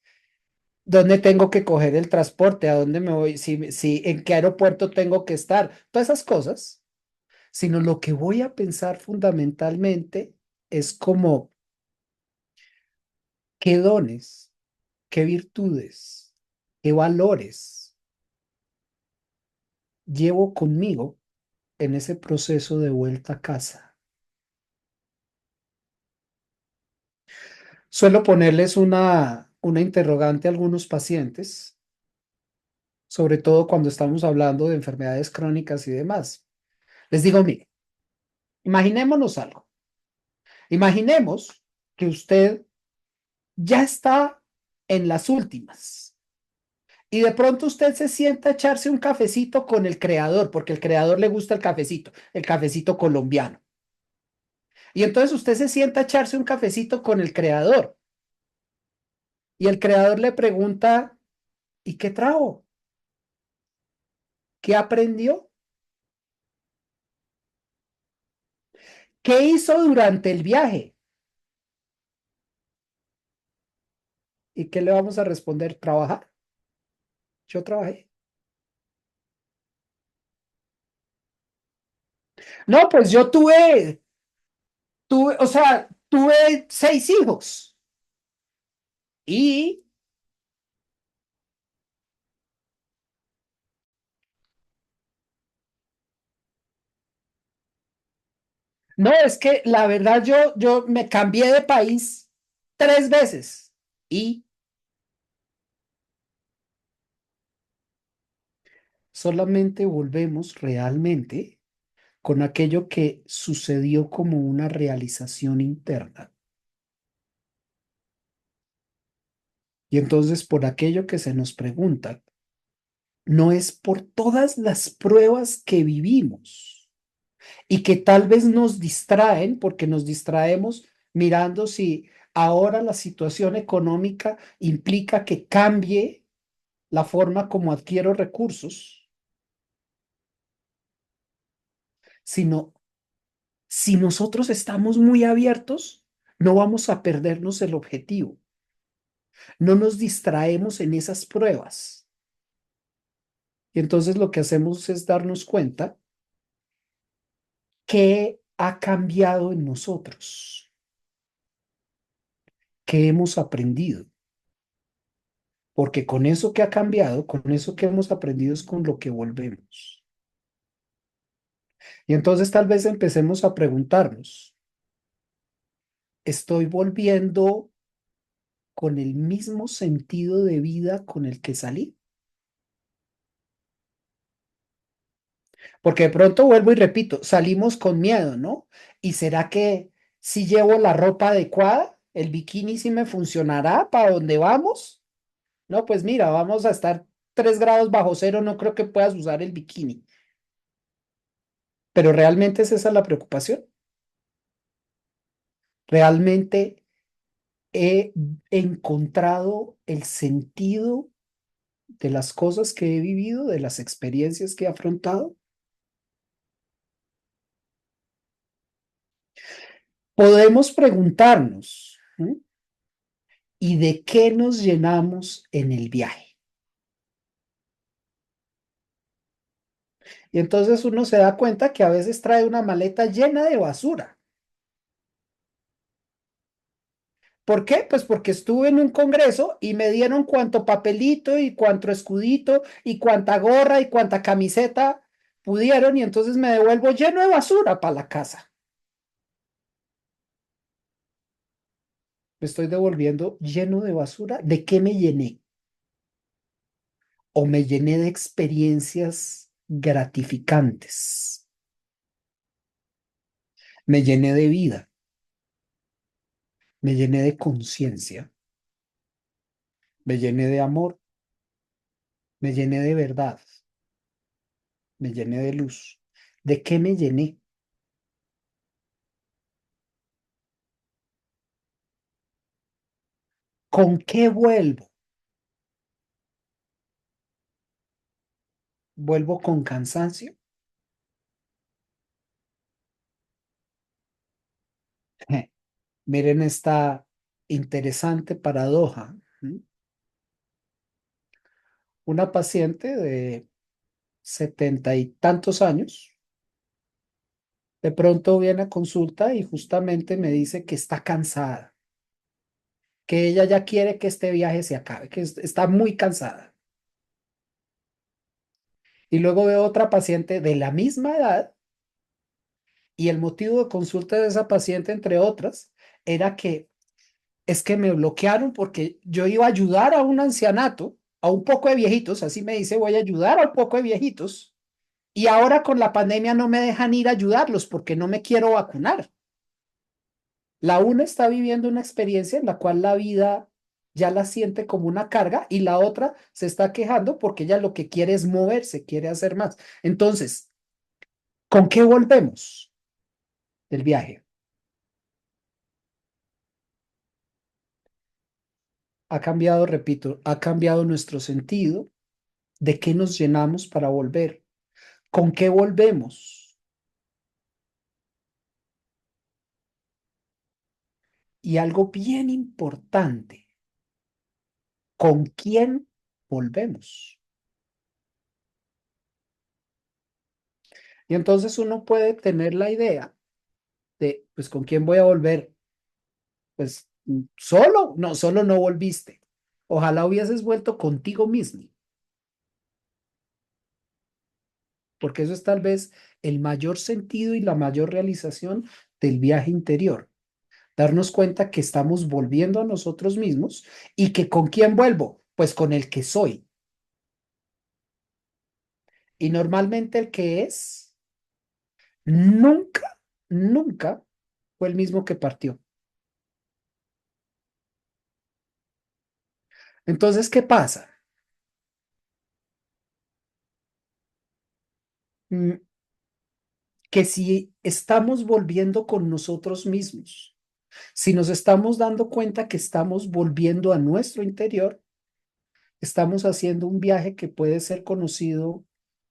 dónde tengo que coger el transporte, a dónde me voy, en qué aeropuerto tengo que estar, todas esas cosas, sino lo que voy a pensar fundamentalmente es como qué dones, qué virtudes, qué valores llevo conmigo en ese proceso de vuelta a casa. Suelo ponerles una interrogante a algunos pacientes, sobre todo cuando estamos hablando de enfermedades crónicas y demás. Les digo, mire, imaginémonos algo. Imaginemos que usted ya está en las últimas y de pronto usted se sienta a echarse un cafecito con el creador, porque el creador le gusta el cafecito colombiano. Y entonces usted se sienta a echarse un cafecito con el creador y el creador le pregunta, ¿y qué trajo? ¿Qué aprendió? ¿Qué hizo durante el viaje? ¿Y qué le vamos a responder? Trabajar. Yo trabajé. No, pues yo tuve, o sea, tuve 6 hijos y no, es que la verdad yo me cambié de país 3 veces y solamente volvemos realmente con aquello que sucedió como una realización interna. Y entonces por aquello que se nos pregunta, no es por todas las pruebas que vivimos y que tal vez nos distraen, porque nos distraemos mirando si ahora la situación económica implica que cambie la forma como adquiero recursos, sino si nosotros estamos muy abiertos, no vamos a perdernos el objetivo, no nos distraemos en esas pruebas. Y entonces lo que hacemos es darnos cuenta qué ha cambiado en nosotros, qué hemos aprendido, porque con eso que ha cambiado, con eso que hemos aprendido es con lo que volvemos. Y entonces tal vez empecemos a preguntarnos, ¿estoy volviendo con el mismo sentido de vida con el que salí? Porque de pronto vuelvo y repito, salimos con miedo, ¿no? ¿Y será que si llevo la ropa adecuada, el bikini sí me funcionará para dónde vamos? No, pues mira, vamos a estar 3 grados bajo cero, no creo que puedas usar el bikini. Pero realmente es esa la preocupación. Realmente he encontrado el sentido de las cosas que he vivido, de las experiencias que he afrontado. Podemos preguntarnos, ¿no? ¿Y de qué nos llenamos en el viaje? Y entonces uno se da cuenta que a veces trae una maleta llena de basura. ¿Por qué? Pues porque estuve en un congreso y me dieron cuanto papelito y cuanto escudito y cuanta gorra y cuanta camiseta pudieron y entonces me devuelvo lleno de basura para la casa. Me estoy devolviendo lleno de basura. ¿De qué me llené? ¿O me llené de experiencias gratificantes? Me llené de vida, me llené de conciencia, me llené de amor, me llené de verdad, me llené de luz. ¿De qué me llené? ¿Con qué vuelvo? ¿Vuelvo con cansancio? Miren esta interesante paradoja. Una paciente de 70 y tantos años, de pronto viene a consulta y justamente me dice que está cansada, que ella ya quiere que este viaje se acabe, que está muy cansada. Y luego veo otra paciente de la misma edad y el motivo de consulta de esa paciente, entre otras, era que es que me bloquearon porque yo iba a ayudar a un ancianato, a un poco de viejitos, así me dice, voy a ayudar a un poco de viejitos. Y ahora con la pandemia no me dejan ir a ayudarlos porque no me quiero vacunar. La una está viviendo una experiencia en la cual la vida ya la siente como una carga y la otra se está quejando porque ella lo que quiere es moverse, quiere hacer más. Entonces, ¿con qué volvemos del viaje? Ha cambiado, repito, ha cambiado nuestro sentido, de qué nos llenamos para volver, con qué volvemos y algo bien importante, ¿con quién volvemos? Y entonces uno puede tener la idea de, pues, ¿con quién voy a volver? Pues, solo, no, solo no volviste. Ojalá hubieses vuelto contigo mismo, porque eso es tal vez el mayor sentido y la mayor realización del viaje interior. Darnos cuenta que estamos volviendo a nosotros mismos y que ¿con quién vuelvo? Pues con el que soy. Y normalmente el que es nunca, nunca fue el mismo que partió. Entonces, ¿qué pasa? Mm, Que si estamos volviendo con nosotros mismos, si nos estamos dando cuenta que estamos volviendo a nuestro interior, estamos haciendo un viaje que puede ser conocido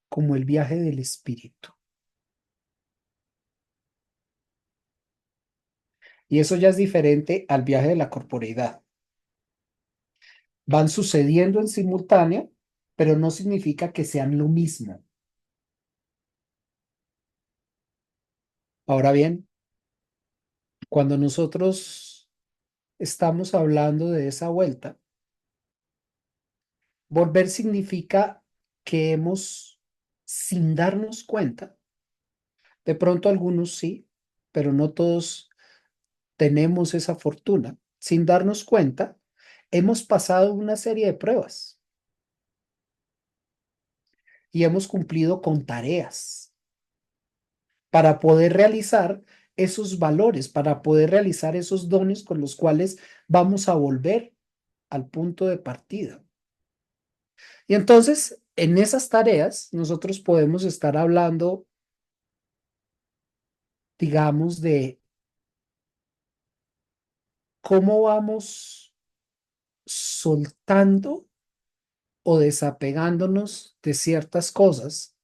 como el viaje del espíritu. Y eso ya es diferente al viaje de la corporeidad. Van sucediendo en simultáneo, pero no significa que sean lo mismo. Ahora bien, cuando nosotros estamos hablando de esa vuelta, volver significa que hemos, sin darnos cuenta, de pronto algunos sí, pero no todos tenemos esa fortuna, sin darnos cuenta, hemos pasado una serie de pruebas y hemos cumplido con tareas para poder realizar esos valores, para poder realizar esos dones con los cuales vamos a volver al punto de partida. Y entonces, en esas tareas, nosotros podemos estar hablando, digamos, de cómo vamos soltando o desapegándonos de ciertas cosas,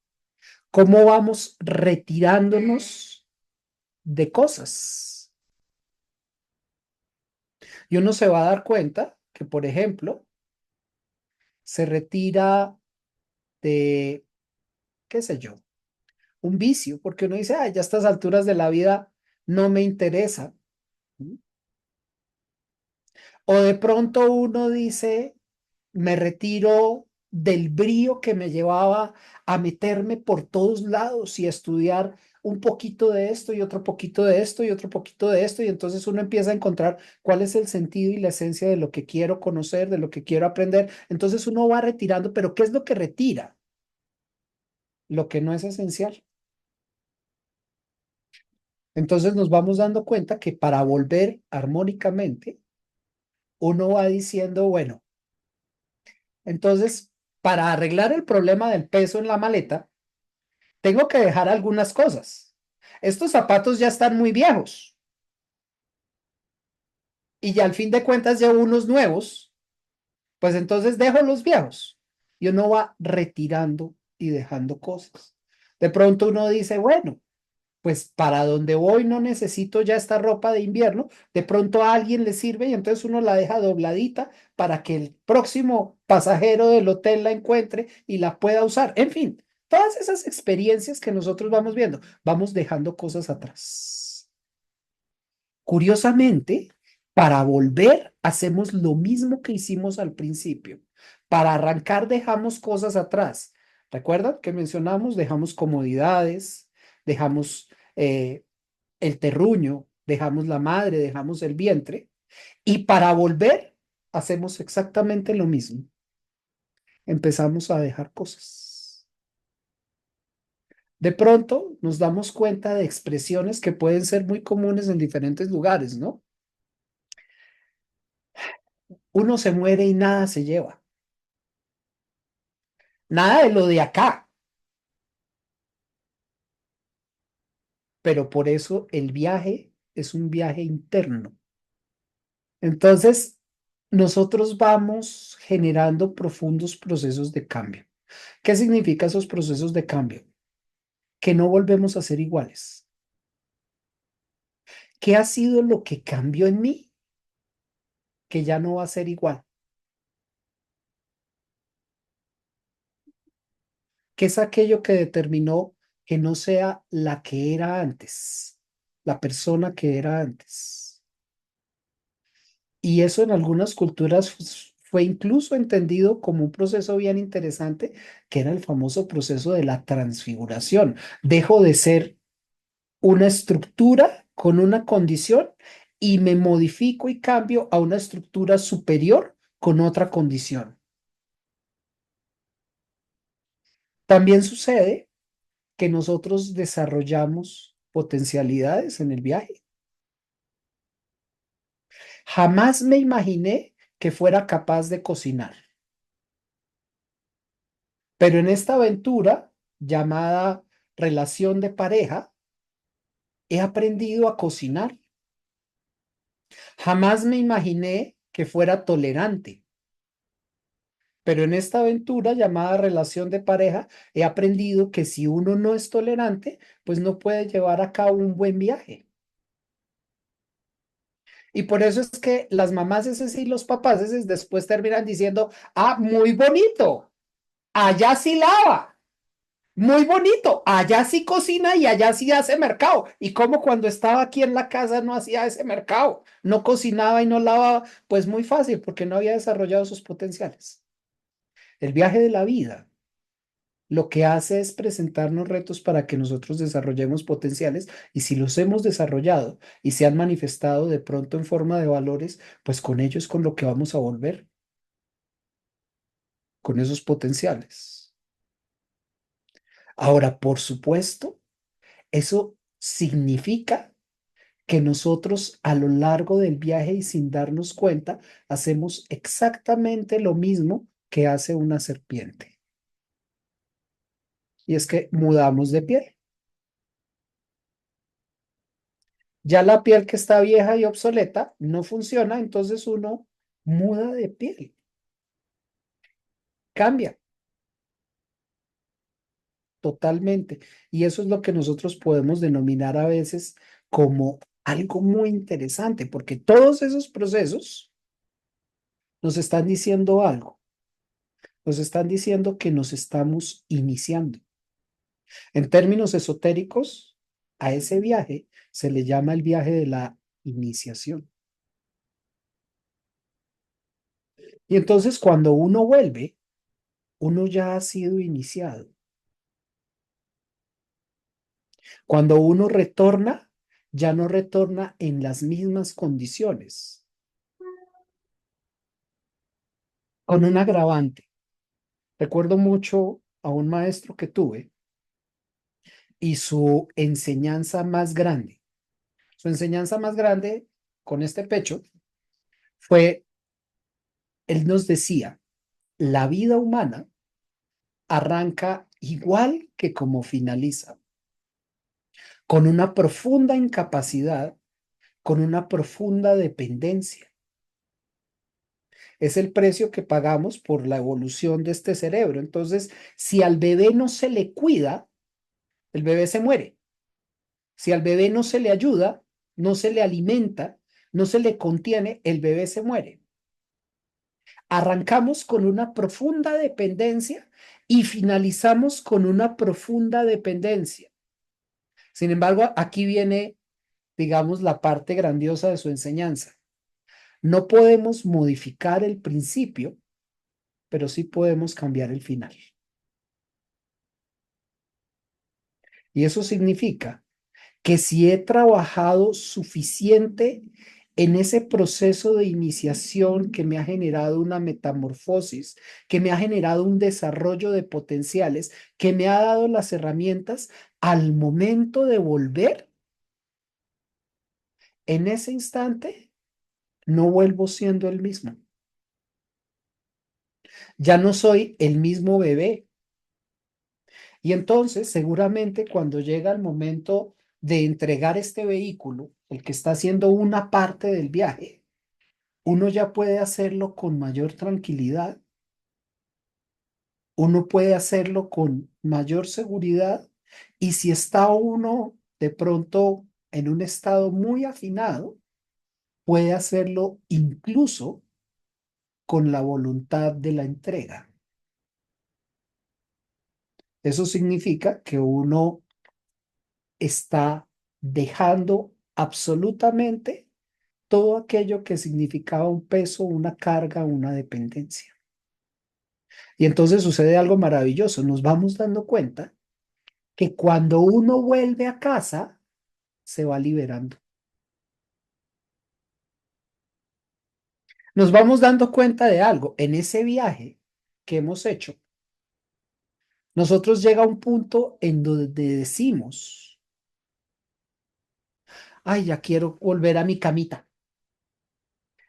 cómo vamos retirándonos de cosas. Y uno se va a dar cuenta que, por ejemplo, se retira de, qué sé yo, un vicio, porque uno dice, ay, ya a estas alturas de la vida no me interesa. O de pronto uno dice, me retiro del brío que me llevaba a meterme por todos lados y a estudiar un poquito de esto y otro poquito de esto y otro poquito de esto, y entonces uno empieza a encontrar cuál es el sentido y la esencia de lo que quiero conocer, de lo que quiero aprender. Entonces uno va retirando, pero ¿qué es lo que retira? Lo que no es esencial. Entonces nos vamos dando cuenta que para volver armónicamente, uno va diciendo, bueno, entonces para arreglar el problema del peso en la maleta, tengo que dejar algunas cosas. Estos zapatos ya están muy viejos y ya al fin de cuentas llevo unos nuevos, pues entonces dejo los viejos y uno va retirando y dejando cosas. De pronto uno dice, bueno, pues para donde voy no necesito ya esta ropa de invierno, de pronto a alguien le sirve y entonces uno la deja dobladita para que el próximo pasajero del hotel la encuentre y la pueda usar. En fin, todas esas experiencias que nosotros vamos viendo, vamos dejando cosas atrás. Curiosamente, para volver hacemos lo mismo que hicimos al principio. Para arrancar dejamos cosas atrás. ¿Recuerdan que mencionamos? Dejamos comodidades, dejamos el terruño, dejamos la madre, dejamos el vientre, y para volver hacemos exactamente lo mismo. Empezamos a dejar cosas. De pronto nos damos cuenta de expresiones que pueden ser muy comunes en diferentes lugares, ¿no? Uno se muere y nada se lleva. Nada de lo de acá, pero por eso el viaje es un viaje interno. Entonces, nosotros vamos generando profundos procesos de cambio. ¿Qué significa esos procesos de cambio? Que no volvemos a ser iguales. ¿Qué ha sido lo que cambió en mí que ya no va a ser igual? ¿Qué es aquello que determinó que no sea la que era antes, la persona que era antes. Y eso en algunas culturas fue incluso entendido como un proceso bien interesante, que era el famoso proceso de la transfiguración. Dejo de ser una estructura con una condición y me modifico y cambio a una estructura superior con otra condición. También sucede que nosotros desarrollamos potencialidades en el viaje. Jamás me imaginé que fuera capaz de cocinar, pero en esta aventura llamada relación de pareja, he aprendido a cocinar. Jamás me imaginé que fuera tolerante, pero en esta aventura llamada relación de pareja, he aprendido que si uno no es tolerante, pues no puede llevar a cabo un buen viaje. Y por eso es que las mamás ese y los papás ese después terminan diciendo, ah, muy bonito, allá sí lava, muy bonito, allá sí cocina y allá sí hace mercado. Y como cuando estaba aquí en la casa no hacía ese mercado, no cocinaba y no lavaba, pues muy fácil porque no había desarrollado sus potenciales. El viaje de la vida lo que hace es presentarnos retos para que nosotros desarrollemos potenciales y si los hemos desarrollado y se han manifestado de pronto en forma de valores, pues con ello es con lo que vamos a volver, con esos potenciales. Ahora, por supuesto, eso significa que nosotros a lo largo del viaje y sin darnos cuenta, hacemos exactamente lo mismo que hace una serpiente. Y es que mudamos de piel. Ya la piel que está vieja y obsoleta no funciona, entonces uno muda de piel, cambia totalmente. Y eso es lo que nosotros podemos denominar a veces como algo muy interesante, porque todos esos procesos nos están diciendo algo, nos están diciendo que nos estamos iniciando. En términos esotéricos, a ese viaje se le llama el viaje de la iniciación. Y entonces cuando uno vuelve, uno ya ha sido iniciado. Cuando uno retorna, ya no retorna en las mismas condiciones, con un agravante. Recuerdo mucho a un maestro que tuve y su enseñanza más grande. Su enseñanza más grande con este pecho fue, él nos decía, la vida humana arranca igual que como finaliza, con una profunda incapacidad, con una profunda dependencia. Es el precio que pagamos por la evolución de este cerebro. Entonces, si al bebé no se le cuida, el bebé se muere. Si al bebé no se le ayuda, no se le alimenta, no se le contiene, el bebé se muere. Arrancamos con una profunda dependencia y finalizamos con una profunda dependencia. Sin embargo, aquí viene, digamos, la parte grandiosa de su enseñanza. No podemos modificar el principio, pero sí podemos cambiar el final. Y eso significa que si he trabajado suficiente en ese proceso de iniciación que me ha generado una metamorfosis, que me ha generado un desarrollo de potenciales, que me ha dado las herramientas al momento de volver, en ese instante no vuelvo siendo el mismo. Ya no soy el mismo bebé. Y entonces, seguramente cuando llega el momento de entregar este vehículo, el que está haciendo una parte del viaje, uno ya puede hacerlo con mayor tranquilidad, uno puede hacerlo con mayor seguridad y si está uno de pronto en un estado muy afinado, puede hacerlo incluso con la voluntad de la entrega. Eso significa que uno está dejando absolutamente todo aquello que significaba un peso, una carga, una dependencia. Y entonces sucede algo maravilloso. Nos vamos dando cuenta que cuando uno vuelve a casa, se va liberando. Nos vamos dando cuenta de algo. En ese viaje que hemos hecho, nosotros llega a un punto en donde decimos, ay, ya quiero volver a mi camita.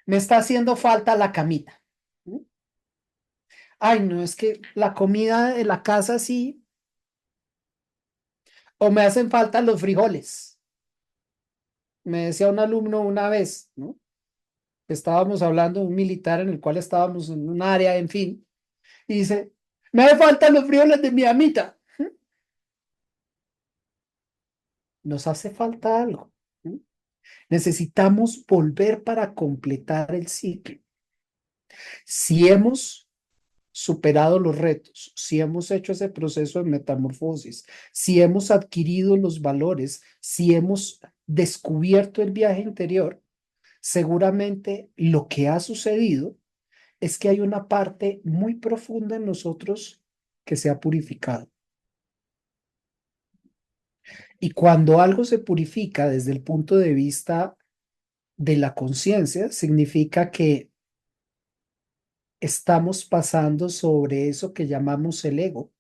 Me está haciendo falta la camita. Ay, no, es que la comida de la casa sí, o me hacen falta los frijoles. Me decía un alumno una vez, ¿no? Estábamos hablando de un militar en el cual estábamos en un área, en fin, y dice, me hace falta los frijoles de mi amita. Nos hace falta algo. Necesitamos volver para completar el ciclo. Si hemos superado los retos, si hemos hecho ese proceso de metamorfosis, si hemos adquirido los valores, si hemos descubierto el viaje interior, seguramente lo que ha sucedido es que hay una parte muy profunda en nosotros que se ha purificado. Y cuando algo se purifica desde el punto de vista de la conciencia, significa que estamos pasando sobre eso que llamamos el ego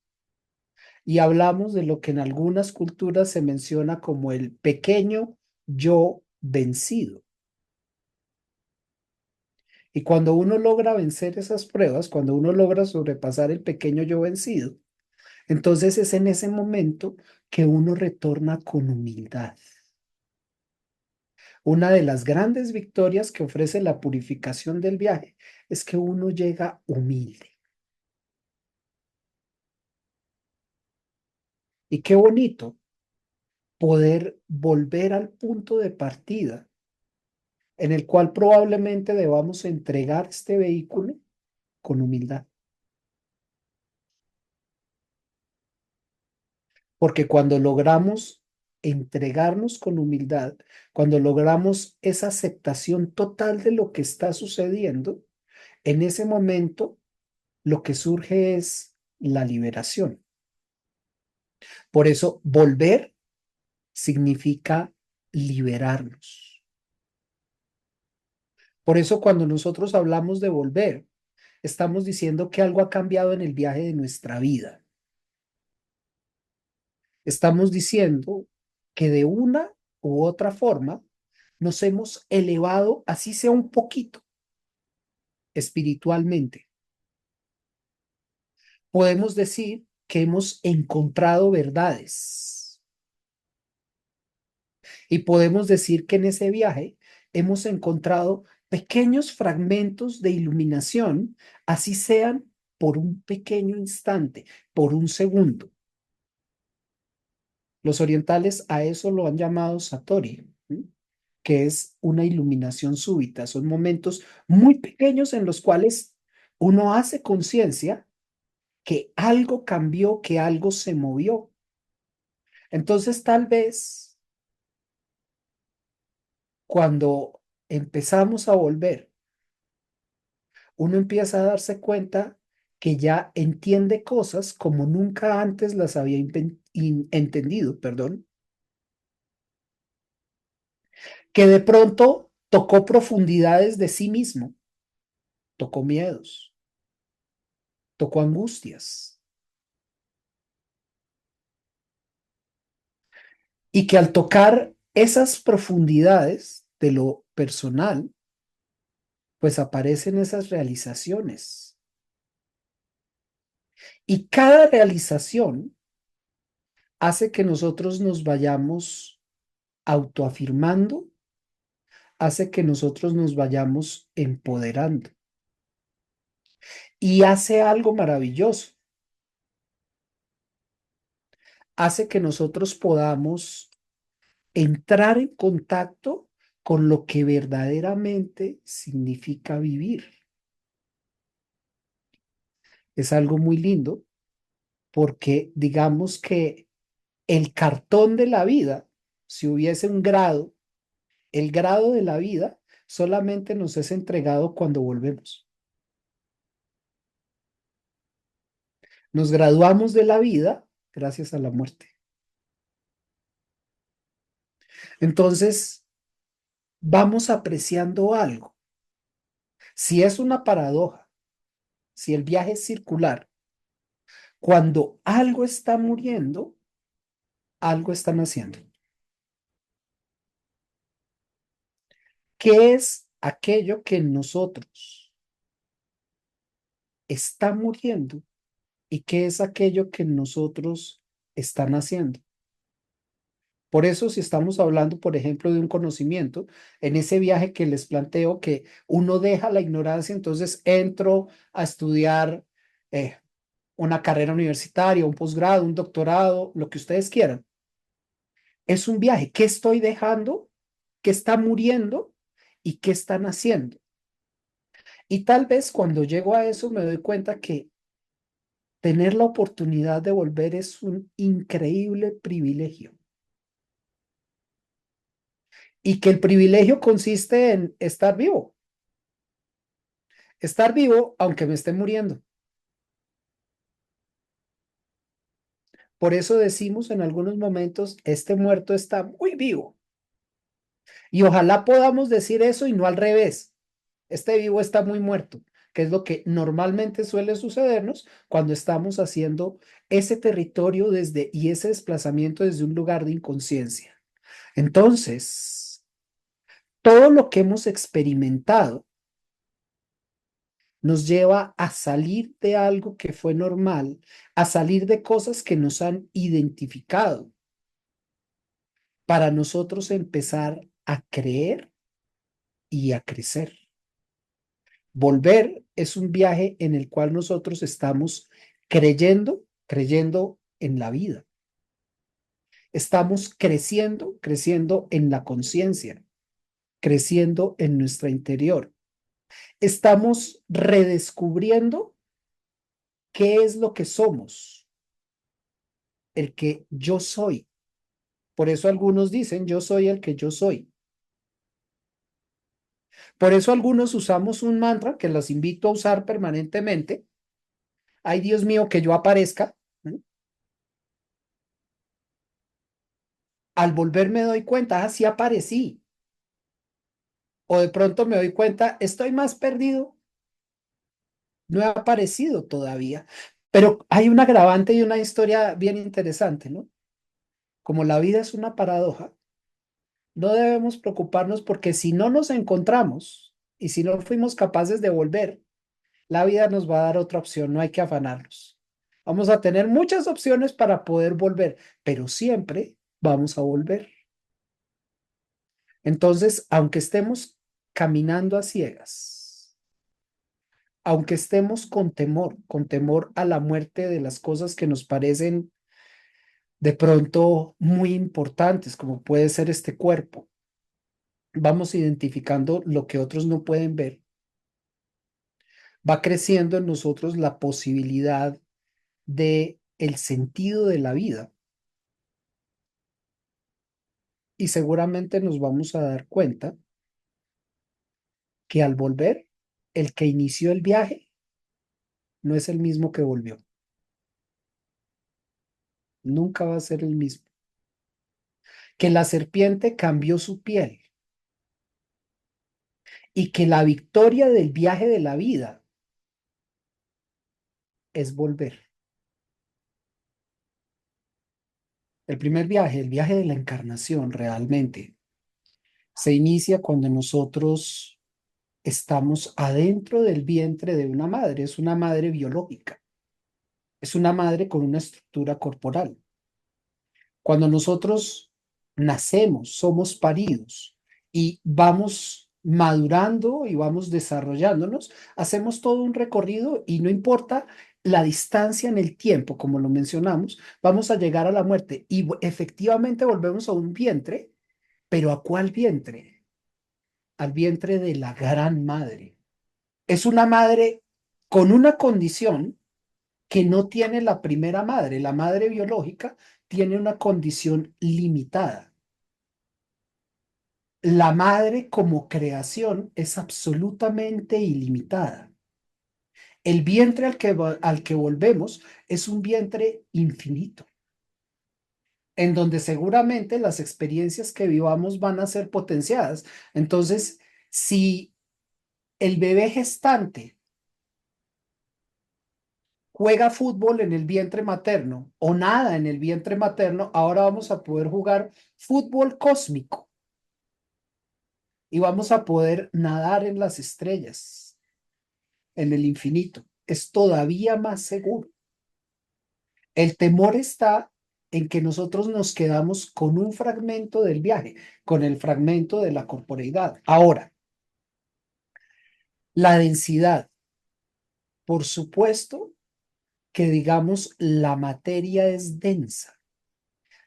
y hablamos de lo que en algunas culturas se menciona como el pequeño yo vencido. Y cuando uno logra vencer esas pruebas, cuando uno logra sobrepasar el pequeño yo vencido, entonces es en ese momento que uno retorna con humildad. Una de las grandes victorias que ofrece la purificación del viaje es que uno llega humilde. Y qué bonito poder volver al punto de partida en el cual probablemente debamos entregar este vehículo con humildad. Porque cuando logramos entregarnos con humildad, cuando logramos esa aceptación total de lo que está sucediendo, en ese momento lo que surge es la liberación. Por eso, volver significa liberarnos. Por eso, cuando nosotros hablamos de volver, estamos diciendo que algo ha cambiado en el viaje de nuestra vida. Estamos diciendo que de una u otra forma nos hemos elevado, así sea un poquito, espiritualmente. Podemos decir que hemos encontrado verdades y podemos decir que en ese viaje hemos encontrado pequeños fragmentos de iluminación, así sean por un pequeño instante, por un segundo. Los orientales a eso lo han llamado Satori, ¿sí? Que es una iluminación súbita. Son momentos muy pequeños en los cuales uno hace conciencia que algo cambió, que algo se movió. Entonces, tal vez cuando empezamos a volver, uno empieza a darse cuenta que ya entiende cosas como nunca antes las había entendido, perdón, que de pronto tocó profundidades de sí mismo, tocó miedos, tocó angustias, y que al tocar esas profundidades de lo personal, pues aparecen esas realizaciones. Y cada realización hace que nosotros nos vayamos autoafirmando, hace que nosotros nos vayamos empoderando y hace algo maravilloso, hace que nosotros podamos entrar en contacto con lo que verdaderamente significa vivir. Es algo muy lindo porque digamos que el cartón de la vida, si hubiese un grado, el grado de la vida solamente nos es entregado cuando volvemos. Nos graduamos de la vida gracias a la muerte. Entonces, vamos apreciando algo. Si es una paradoja, si el viaje es circular, cuando algo está muriendo, algo está naciendo. ¿Qué es aquello que en nosotros está muriendo y qué es aquello que en nosotros está naciendo? Por eso, si estamos hablando, por ejemplo, de un conocimiento, en ese viaje que les planteo que uno deja la ignorancia, entonces entro a estudiar eh, una carrera universitaria, un posgrado, un doctorado, lo que ustedes quieran. Es un viaje. ¿Qué estoy dejando? ¿Qué está muriendo? ¿Y qué están haciendo? Y tal vez cuando llego a eso me doy cuenta que tener la oportunidad de volver es un increíble privilegio. Y que el privilegio consiste en estar vivo aunque me esté muriendo. Por eso decimos en algunos momentos, este muerto está muy vivo. Y ojalá podamos decir eso y no al revés. Este vivo está muy muerto, que es lo que normalmente suele sucedernos cuando estamos haciendo ese territorio desde y ese desplazamiento desde un lugar de inconsciencia. Entonces, todo lo que hemos experimentado nos lleva a salir de algo que fue normal, a salir de cosas que nos han identificado, para nosotros empezar a creer y a crecer. Volver es un viaje en el cual nosotros estamos creyendo en la vida. Estamos creciendo en la conciencia, creciendo en nuestra interior. Estamos redescubriendo qué es lo que somos, el que yo soy. Por eso algunos dicen, yo soy el que yo soy. Por eso algunos usamos un mantra que los invito a usar permanentemente. Ay, Dios mío, que yo aparezca. Al volver me doy cuenta, sí aparecí. O de pronto me doy cuenta, estoy más perdido, no he aparecido todavía. Pero hay un agravante y una historia bien interesante, ¿no? Como la vida es una paradoja, no debemos preocuparnos porque si no nos encontramos y si no fuimos capaces de volver, la vida nos va a dar otra opción, no hay que afanarnos. Vamos a tener muchas opciones para poder volver, pero siempre vamos a volver. Entonces, aunque estemos caminando a ciegas, aunque estemos con temor a la muerte de las cosas que nos parecen de pronto muy importantes, como puede ser este cuerpo, vamos identificando lo que otros no pueden ver, va creciendo en nosotros la posibilidad de el sentido de la vida y seguramente nos vamos a dar cuenta que al volver, el que inició el viaje no es el mismo que volvió, nunca va a ser el mismo. Que la serpiente cambió su piel y que la victoria del viaje de la vida es volver. El primer viaje, el viaje de la encarnación realmente, se inicia cuando nosotros estamos adentro del vientre de una madre, es una madre biológica, es una madre con una estructura corporal. Cuando nosotros nacemos, somos paridos y vamos madurando y vamos desarrollándonos, hacemos todo un recorrido y no importa la distancia en el tiempo, como lo mencionamos, vamos a llegar a la muerte y efectivamente volvemos a un vientre, pero ¿a cuál vientre? Al vientre de la gran madre. Es una madre con una condición que no tiene la primera madre, la madre biológica, tiene una condición limitada. La madre como creación es absolutamente ilimitada. El vientre al que volvemos es un vientre infinito, en donde seguramente las experiencias que vivamos van a ser potenciadas. Entonces, si el bebé gestante juega fútbol en el vientre materno o nada en el vientre materno, ahora vamos a poder jugar fútbol cósmico y vamos a poder nadar en las estrellas, en el infinito. Es todavía más seguro. El temor está en que nosotros nos quedamos con un fragmento del viaje, con el fragmento de la corporeidad. Ahora, la densidad, por supuesto que digamos la materia es densa,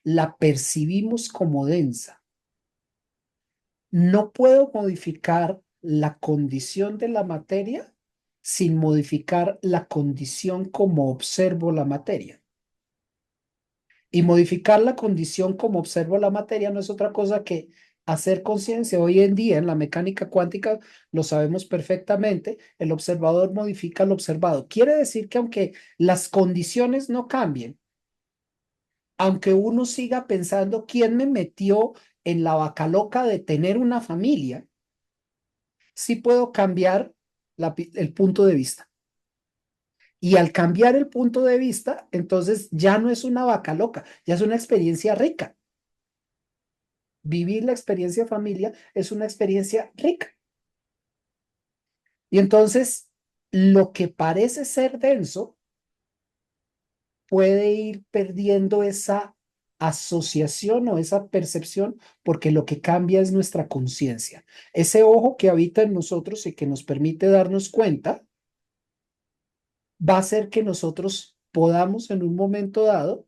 la percibimos como densa. No puedo modificar la condición de la materia sin modificar la condición como observo la materia. Y modificar la condición como observo la materia no es otra cosa que hacer conciencia. Hoy en día en la mecánica cuántica lo sabemos perfectamente, el observador modifica al observado. Quiere decir que aunque las condiciones no cambien, aunque uno siga pensando quién me metió en la vaca loca de tener una familia, sí puedo cambiar el punto de vista. Y al cambiar el punto de vista, entonces ya no es una vaca loca, ya es una experiencia rica. Vivir la experiencia de familia es una experiencia rica. Y entonces, lo que parece ser denso puede ir perdiendo esa asociación o esa percepción porque lo que cambia es nuestra conciencia. Ese ojo que habita en nosotros y que nos permite darnos cuenta va a hacer que nosotros podamos en un momento dado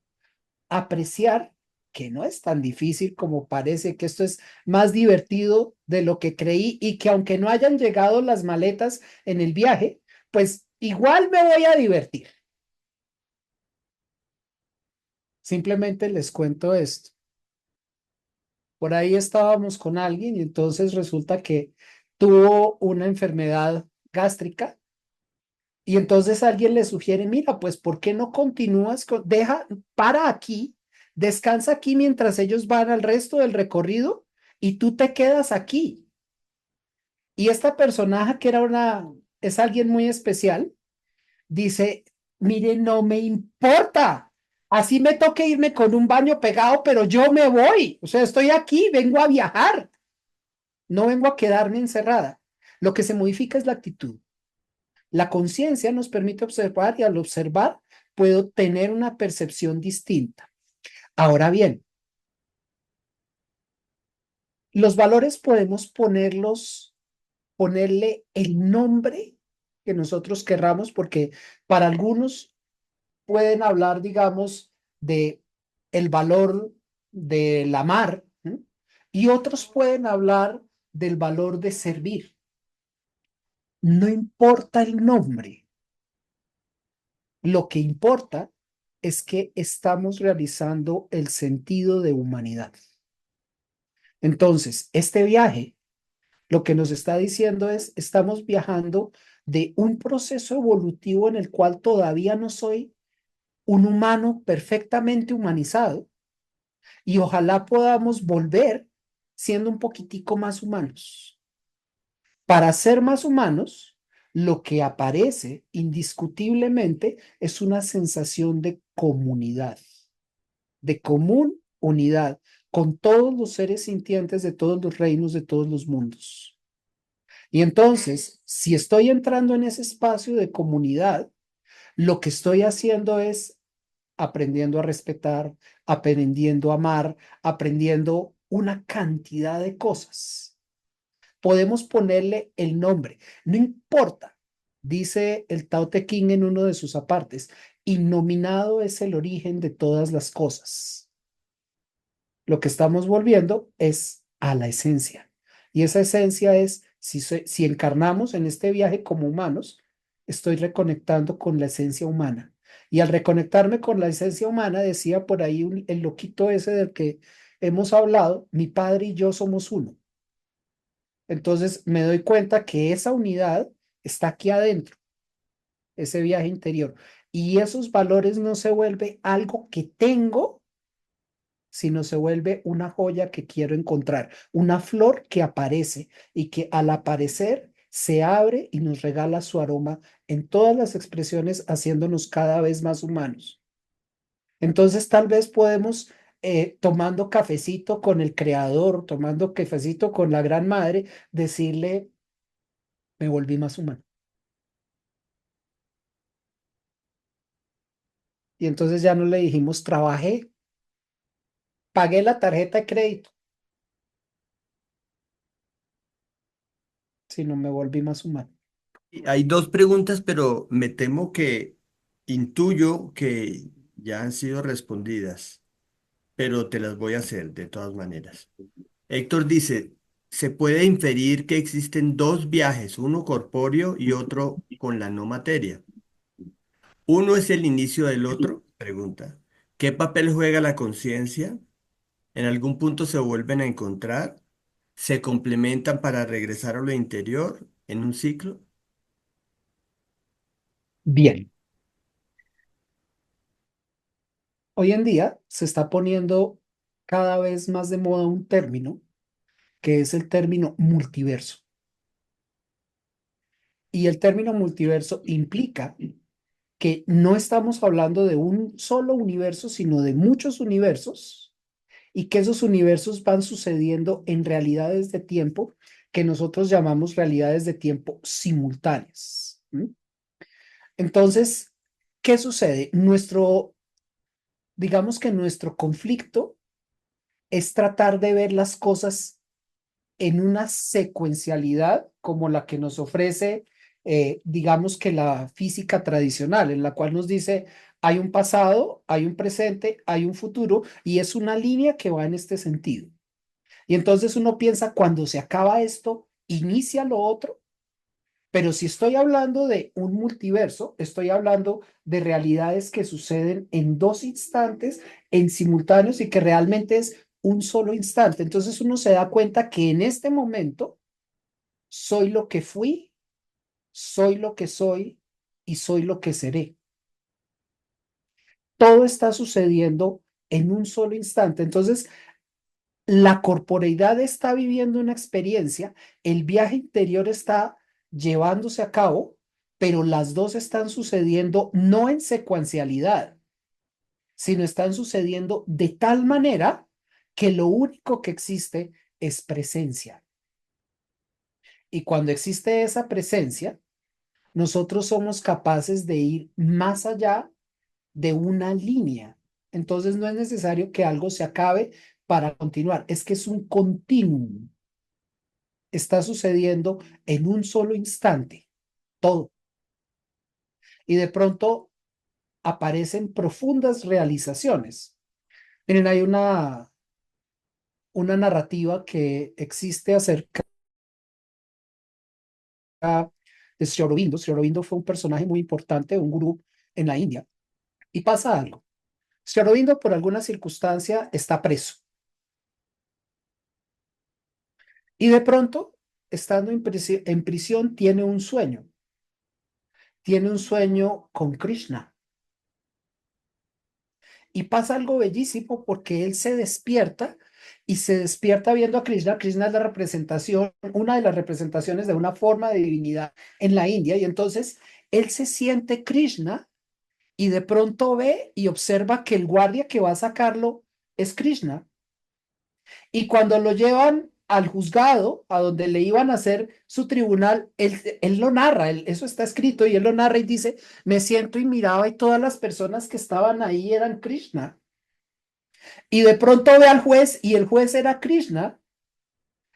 apreciar que no es tan difícil como parece, que esto es más divertido de lo que creí y que aunque no hayan llegado las maletas en el viaje, pues igual me voy a divertir. Simplemente les cuento esto. Por ahí estábamos con alguien y entonces resulta que tuvo una enfermedad gástrica y entonces alguien le sugiere, mira, pues, ¿por qué no continúas para aquí, descansa aquí mientras ellos van al resto del recorrido y tú te quedas aquí? Y esta personaje que es alguien muy especial, dice, mire, no me importa. Así me toque irme con un baño pegado, pero yo me voy. O sea, estoy aquí, vengo a viajar, no vengo a quedarme encerrada. Lo que se modifica es la actitud. La conciencia nos permite observar y al observar puedo tener una percepción distinta. Ahora bien, los valores podemos ponerle el nombre que nosotros querramos, porque para algunos pueden hablar, digamos, de el valor del amar, ¿eh? Y otros pueden hablar del valor de servir. No importa el nombre, lo que importa es que estamos realizando el sentido de humanidad. Entonces, este viaje lo que nos está diciendo es, estamos viajando de un proceso evolutivo en el cual todavía no soy un humano perfectamente humanizado y ojalá podamos volver siendo un poquitico más humanos. Para ser más humanos, lo que aparece indiscutiblemente es una sensación de comunidad, de común unidad con todos los seres sintientes de todos los reinos, de todos los mundos. Y entonces, si estoy entrando en ese espacio de comunidad, lo que estoy haciendo es aprendiendo a respetar, aprendiendo a amar, aprendiendo una cantidad de cosas. Podemos ponerle el nombre, no importa, dice el Tao Te Ching en uno de sus apartes, innominado es el origen de todas las cosas. Lo que estamos volviendo es a la esencia. Y esa esencia es, si encarnamos en este viaje como humanos, estoy reconectando con la esencia humana. Y al reconectarme con la esencia humana, decía por ahí el loquito ese del que hemos hablado, mi padre y yo somos uno. Entonces me doy cuenta que esa unidad está aquí adentro, ese viaje interior. Y esos valores no se vuelve algo que tengo, sino se vuelve una joya que quiero encontrar, una flor que aparece y que al aparecer se abre y nos regala su aroma en todas las expresiones, haciéndonos cada vez más humanos. Entonces tal vez podemos, tomando cafecito con el creador, tomando cafecito con la gran madre, decirle, me volví más humano. Y entonces ya no le dijimos, trabajé, pagué la tarjeta de crédito, sino me volví más humano. Y hay dos preguntas, pero me temo que intuyo que ya han sido respondidas, pero te las voy a hacer de todas maneras. Héctor dice, ¿se puede inferir que existen dos viajes, uno corpóreo y otro con la no materia? ¿Uno es el inicio del otro? Pregunta. ¿Qué papel juega la conciencia? ¿En algún punto se vuelven a encontrar? ¿Se complementan para regresar a lo interior en un ciclo? Bien, hoy en día se está poniendo cada vez más de moda un término que es el término multiverso. Y el término multiverso implica que no estamos hablando de un solo universo, sino de muchos universos y que esos universos van sucediendo en realidades de tiempo que nosotros llamamos realidades de tiempo simultáneas. ¿Mm? Entonces, ¿qué sucede? Digamos que nuestro conflicto es tratar de ver las cosas en una secuencialidad como la que nos ofrece, digamos que la física tradicional, en la cual nos dice, hay un pasado, hay un presente, hay un futuro, y es una línea que va en este sentido. Y entonces uno piensa, cuando se acaba esto, inicia lo otro, pero si estoy hablando de un multiverso, estoy hablando de realidades que suceden en dos instantes, en simultáneos y que realmente es un solo instante. Entonces uno se da cuenta que en este momento soy lo que fui, soy lo que soy y soy lo que seré. Todo está sucediendo en un solo instante. Entonces, la corporeidad está viviendo una experiencia, el viaje interior está llevándose a cabo, pero las dos están sucediendo no en secuencialidad, sino están sucediendo de tal manera que lo único que existe es presencia. Y cuando existe esa presencia, nosotros somos capaces de ir más allá de una línea. Entonces no es necesario que algo se acabe para continuar, es que es un continuum. Está sucediendo en un solo instante, todo. Y de pronto aparecen profundas realizaciones. Miren, hay una narrativa que existe acerca de Sri Aurobindo. Sri Aurobindo fue un personaje muy importante, un gurú en la India. Y pasa algo. Sri Aurobindo, por alguna circunstancia, está preso. Y de pronto, estando en prisión, tiene un sueño. Tiene un sueño con Krishna. Y pasa algo bellísimo porque él se despierta y se despierta viendo a Krishna. Krishna es la representación, una de las representaciones de una forma de divinidad en la India. Y entonces él se siente Krishna y de pronto ve y observa que el guardia que va a sacarlo es Krishna. Y cuando lo llevan al juzgado, a donde le iban a hacer su tribunal, él lo narra, eso está escrito y él lo narra y dice, me siento y miraba y todas las personas que estaban ahí eran Krishna. Y de pronto ve al juez y el juez era Krishna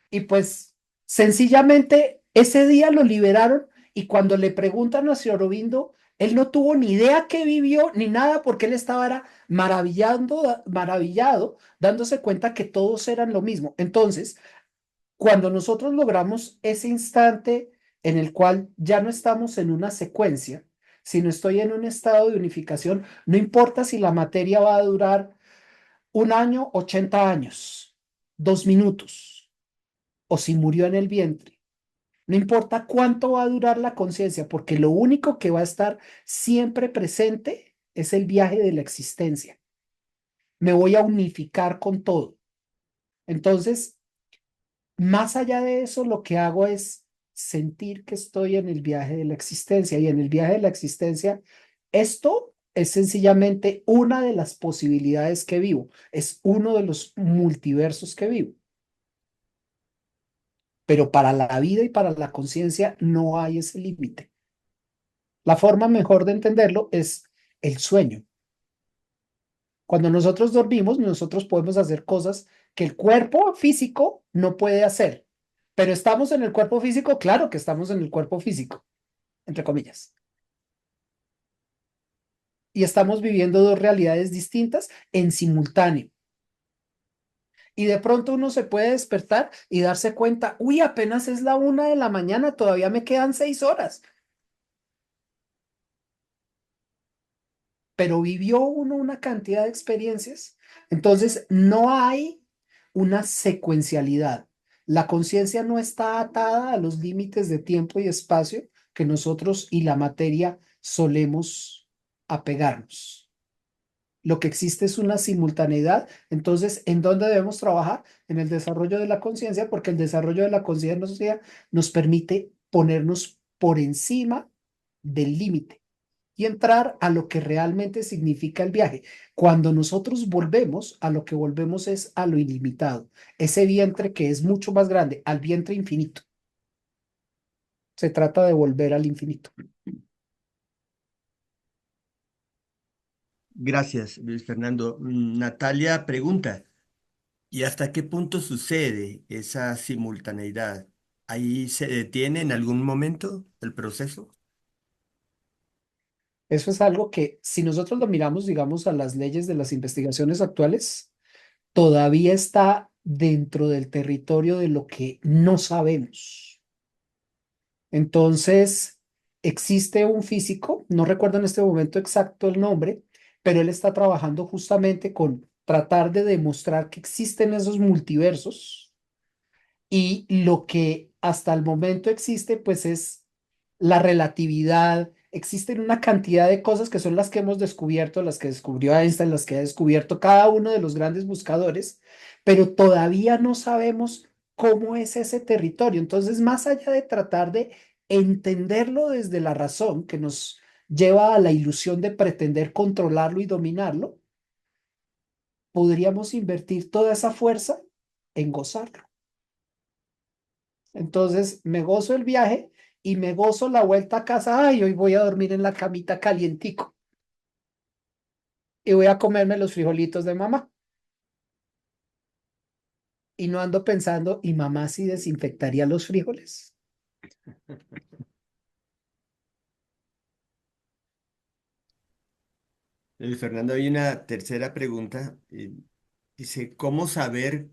y pues sencillamente ese día lo liberaron y cuando le preguntan a Sri Aurobindo, él no tuvo ni idea qué vivió ni nada porque él estaba era maravillado, dándose cuenta que todos eran lo mismo. Entonces, cuando nosotros logramos ese instante en el cual ya no estamos en una secuencia, sino estoy en un estado de unificación. No importa si la materia va a durar 1 año, 80 años, 2 minutos, o si murió en el vientre. No importa cuánto va a durar la conciencia, porque lo único que va a estar siempre presente es el viaje de la existencia. Me voy a unificar con todo. Entonces, más allá de eso, lo que hago es sentir que estoy en el viaje de la existencia. Y en el viaje de la existencia, esto es sencillamente una de las posibilidades que vivo. Es uno de los multiversos que vivo. Pero para la vida y para la conciencia no hay ese límite. La forma mejor de entenderlo es el sueño. Cuando nosotros dormimos, nosotros podemos hacer cosas que el cuerpo físico no puede hacer. Pero estamos en el cuerpo físico, claro que estamos en el cuerpo físico, entre comillas. Y estamos viviendo dos realidades distintas en simultáneo. Y de pronto uno se puede despertar y darse cuenta, uy, apenas es la 1 de la mañana, todavía me quedan 6 horas. Pero vivió uno una cantidad de experiencias. Entonces, no hay una secuencialidad. La conciencia no está atada a los límites de tiempo y espacio que nosotros y la materia solemos apegarnos. Lo que existe es una simultaneidad. Entonces, ¿en dónde debemos trabajar? En el desarrollo de la conciencia, porque el desarrollo de la conciencia nos permite ponernos por encima del límite y entrar a lo que realmente significa el viaje. Cuando nosotros volvemos, a lo que volvemos es a lo ilimitado, ese vientre que es mucho más grande, al vientre infinito. Se trata de volver al infinito. Gracias, Luis Fernando. Natalia pregunta, ¿y hasta qué punto sucede esa simultaneidad? ¿Ahí se detiene en algún momento el proceso? Eso es algo que si nosotros lo miramos, digamos, a las leyes de las investigaciones actuales, todavía está dentro del territorio de lo que no sabemos. Entonces, existe un físico, no recuerdo en este momento exacto el nombre, pero él está trabajando justamente con tratar de demostrar que existen esos multiversos y lo que hasta el momento existe, pues es la relatividad. Existen una cantidad de cosas que son las que hemos descubierto, las que descubrió Einstein, las que ha descubierto cada uno de los grandes buscadores, pero todavía no sabemos cómo es ese territorio. Entonces, más allá de tratar de entenderlo desde la razón, que nos lleva a la ilusión de pretender controlarlo y dominarlo, podríamos invertir toda esa fuerza en gozarlo. Entonces, me gozo el viaje y me gozo la vuelta a casa. Ay, hoy voy a dormir en la camita calientico y voy a comerme los frijolitos de mamá. Y no ando pensando, ¿y mamá sí desinfectaría los frijoles? Luis Fernando, hay una tercera pregunta. Dice, ¿cómo saber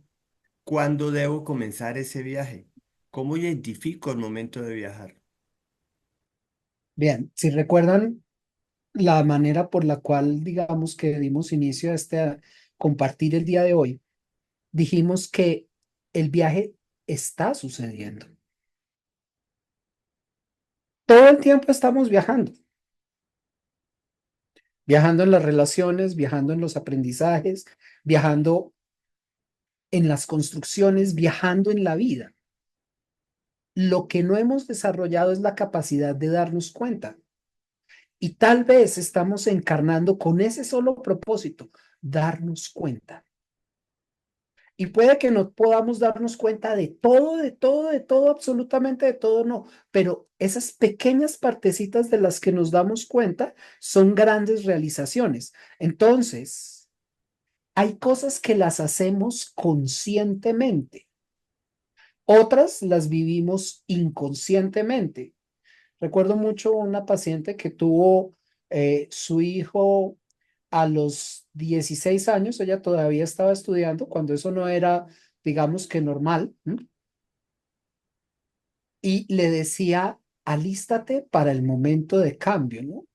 cuándo debo comenzar ese viaje? ¿Cómo identifico el momento de viajar? Bien, si recuerdan la manera por la cual, digamos, que dimos inicio a compartir el día de hoy, dijimos que el viaje está sucediendo. Todo el tiempo estamos viajando. Viajando en las relaciones, viajando en los aprendizajes, viajando en las construcciones, viajando en la vida. Lo que no hemos desarrollado es la capacidad de darnos cuenta. Y tal vez estamos encarnando con ese solo propósito, darnos cuenta. Y puede que no podamos darnos cuenta de todo, de todo, de todo, absolutamente de todo, no. Pero esas pequeñas partecitas de las que nos damos cuenta son grandes realizaciones. Entonces, hay cosas que las hacemos conscientemente, otras las vivimos inconscientemente. Recuerdo mucho una paciente que tuvo su hijo a los 16 años, ella todavía estaba estudiando cuando eso no era, digamos que normal, ¿m? Y le decía, alístate para el momento de cambio, ¿no?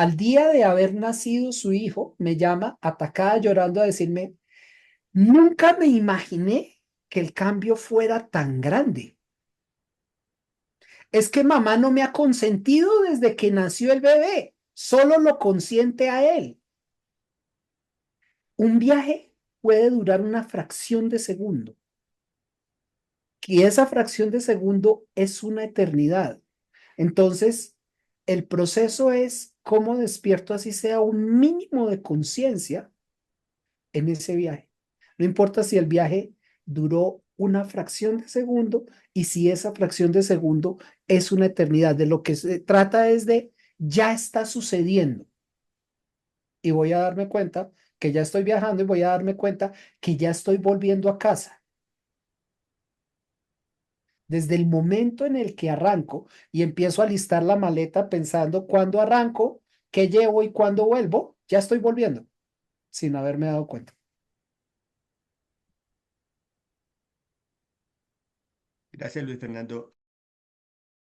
al día de haber nacido su hijo, me llama atacada llorando a decirme, nunca me imaginé que el cambio fuera tan grande. Es que mamá no me ha consentido desde que nació el bebé, solo lo consiente a él. Un viaje puede durar una fracción de segundo y esa fracción de segundo es una eternidad. Entonces, el proceso es cómo despierto así sea un mínimo de conciencia en ese viaje. No importa si el viaje duró una fracción de segundo y si esa fracción de segundo es una eternidad. De lo que se trata es de ya está sucediendo y voy a darme cuenta que ya estoy viajando y voy a darme cuenta que ya estoy volviendo a casa. Desde el momento en el que arranco y empiezo a listar la maleta pensando cuándo arranco, qué llevo y cuándo vuelvo, ya estoy volviendo sin haberme dado cuenta. Gracias, Luis Fernando.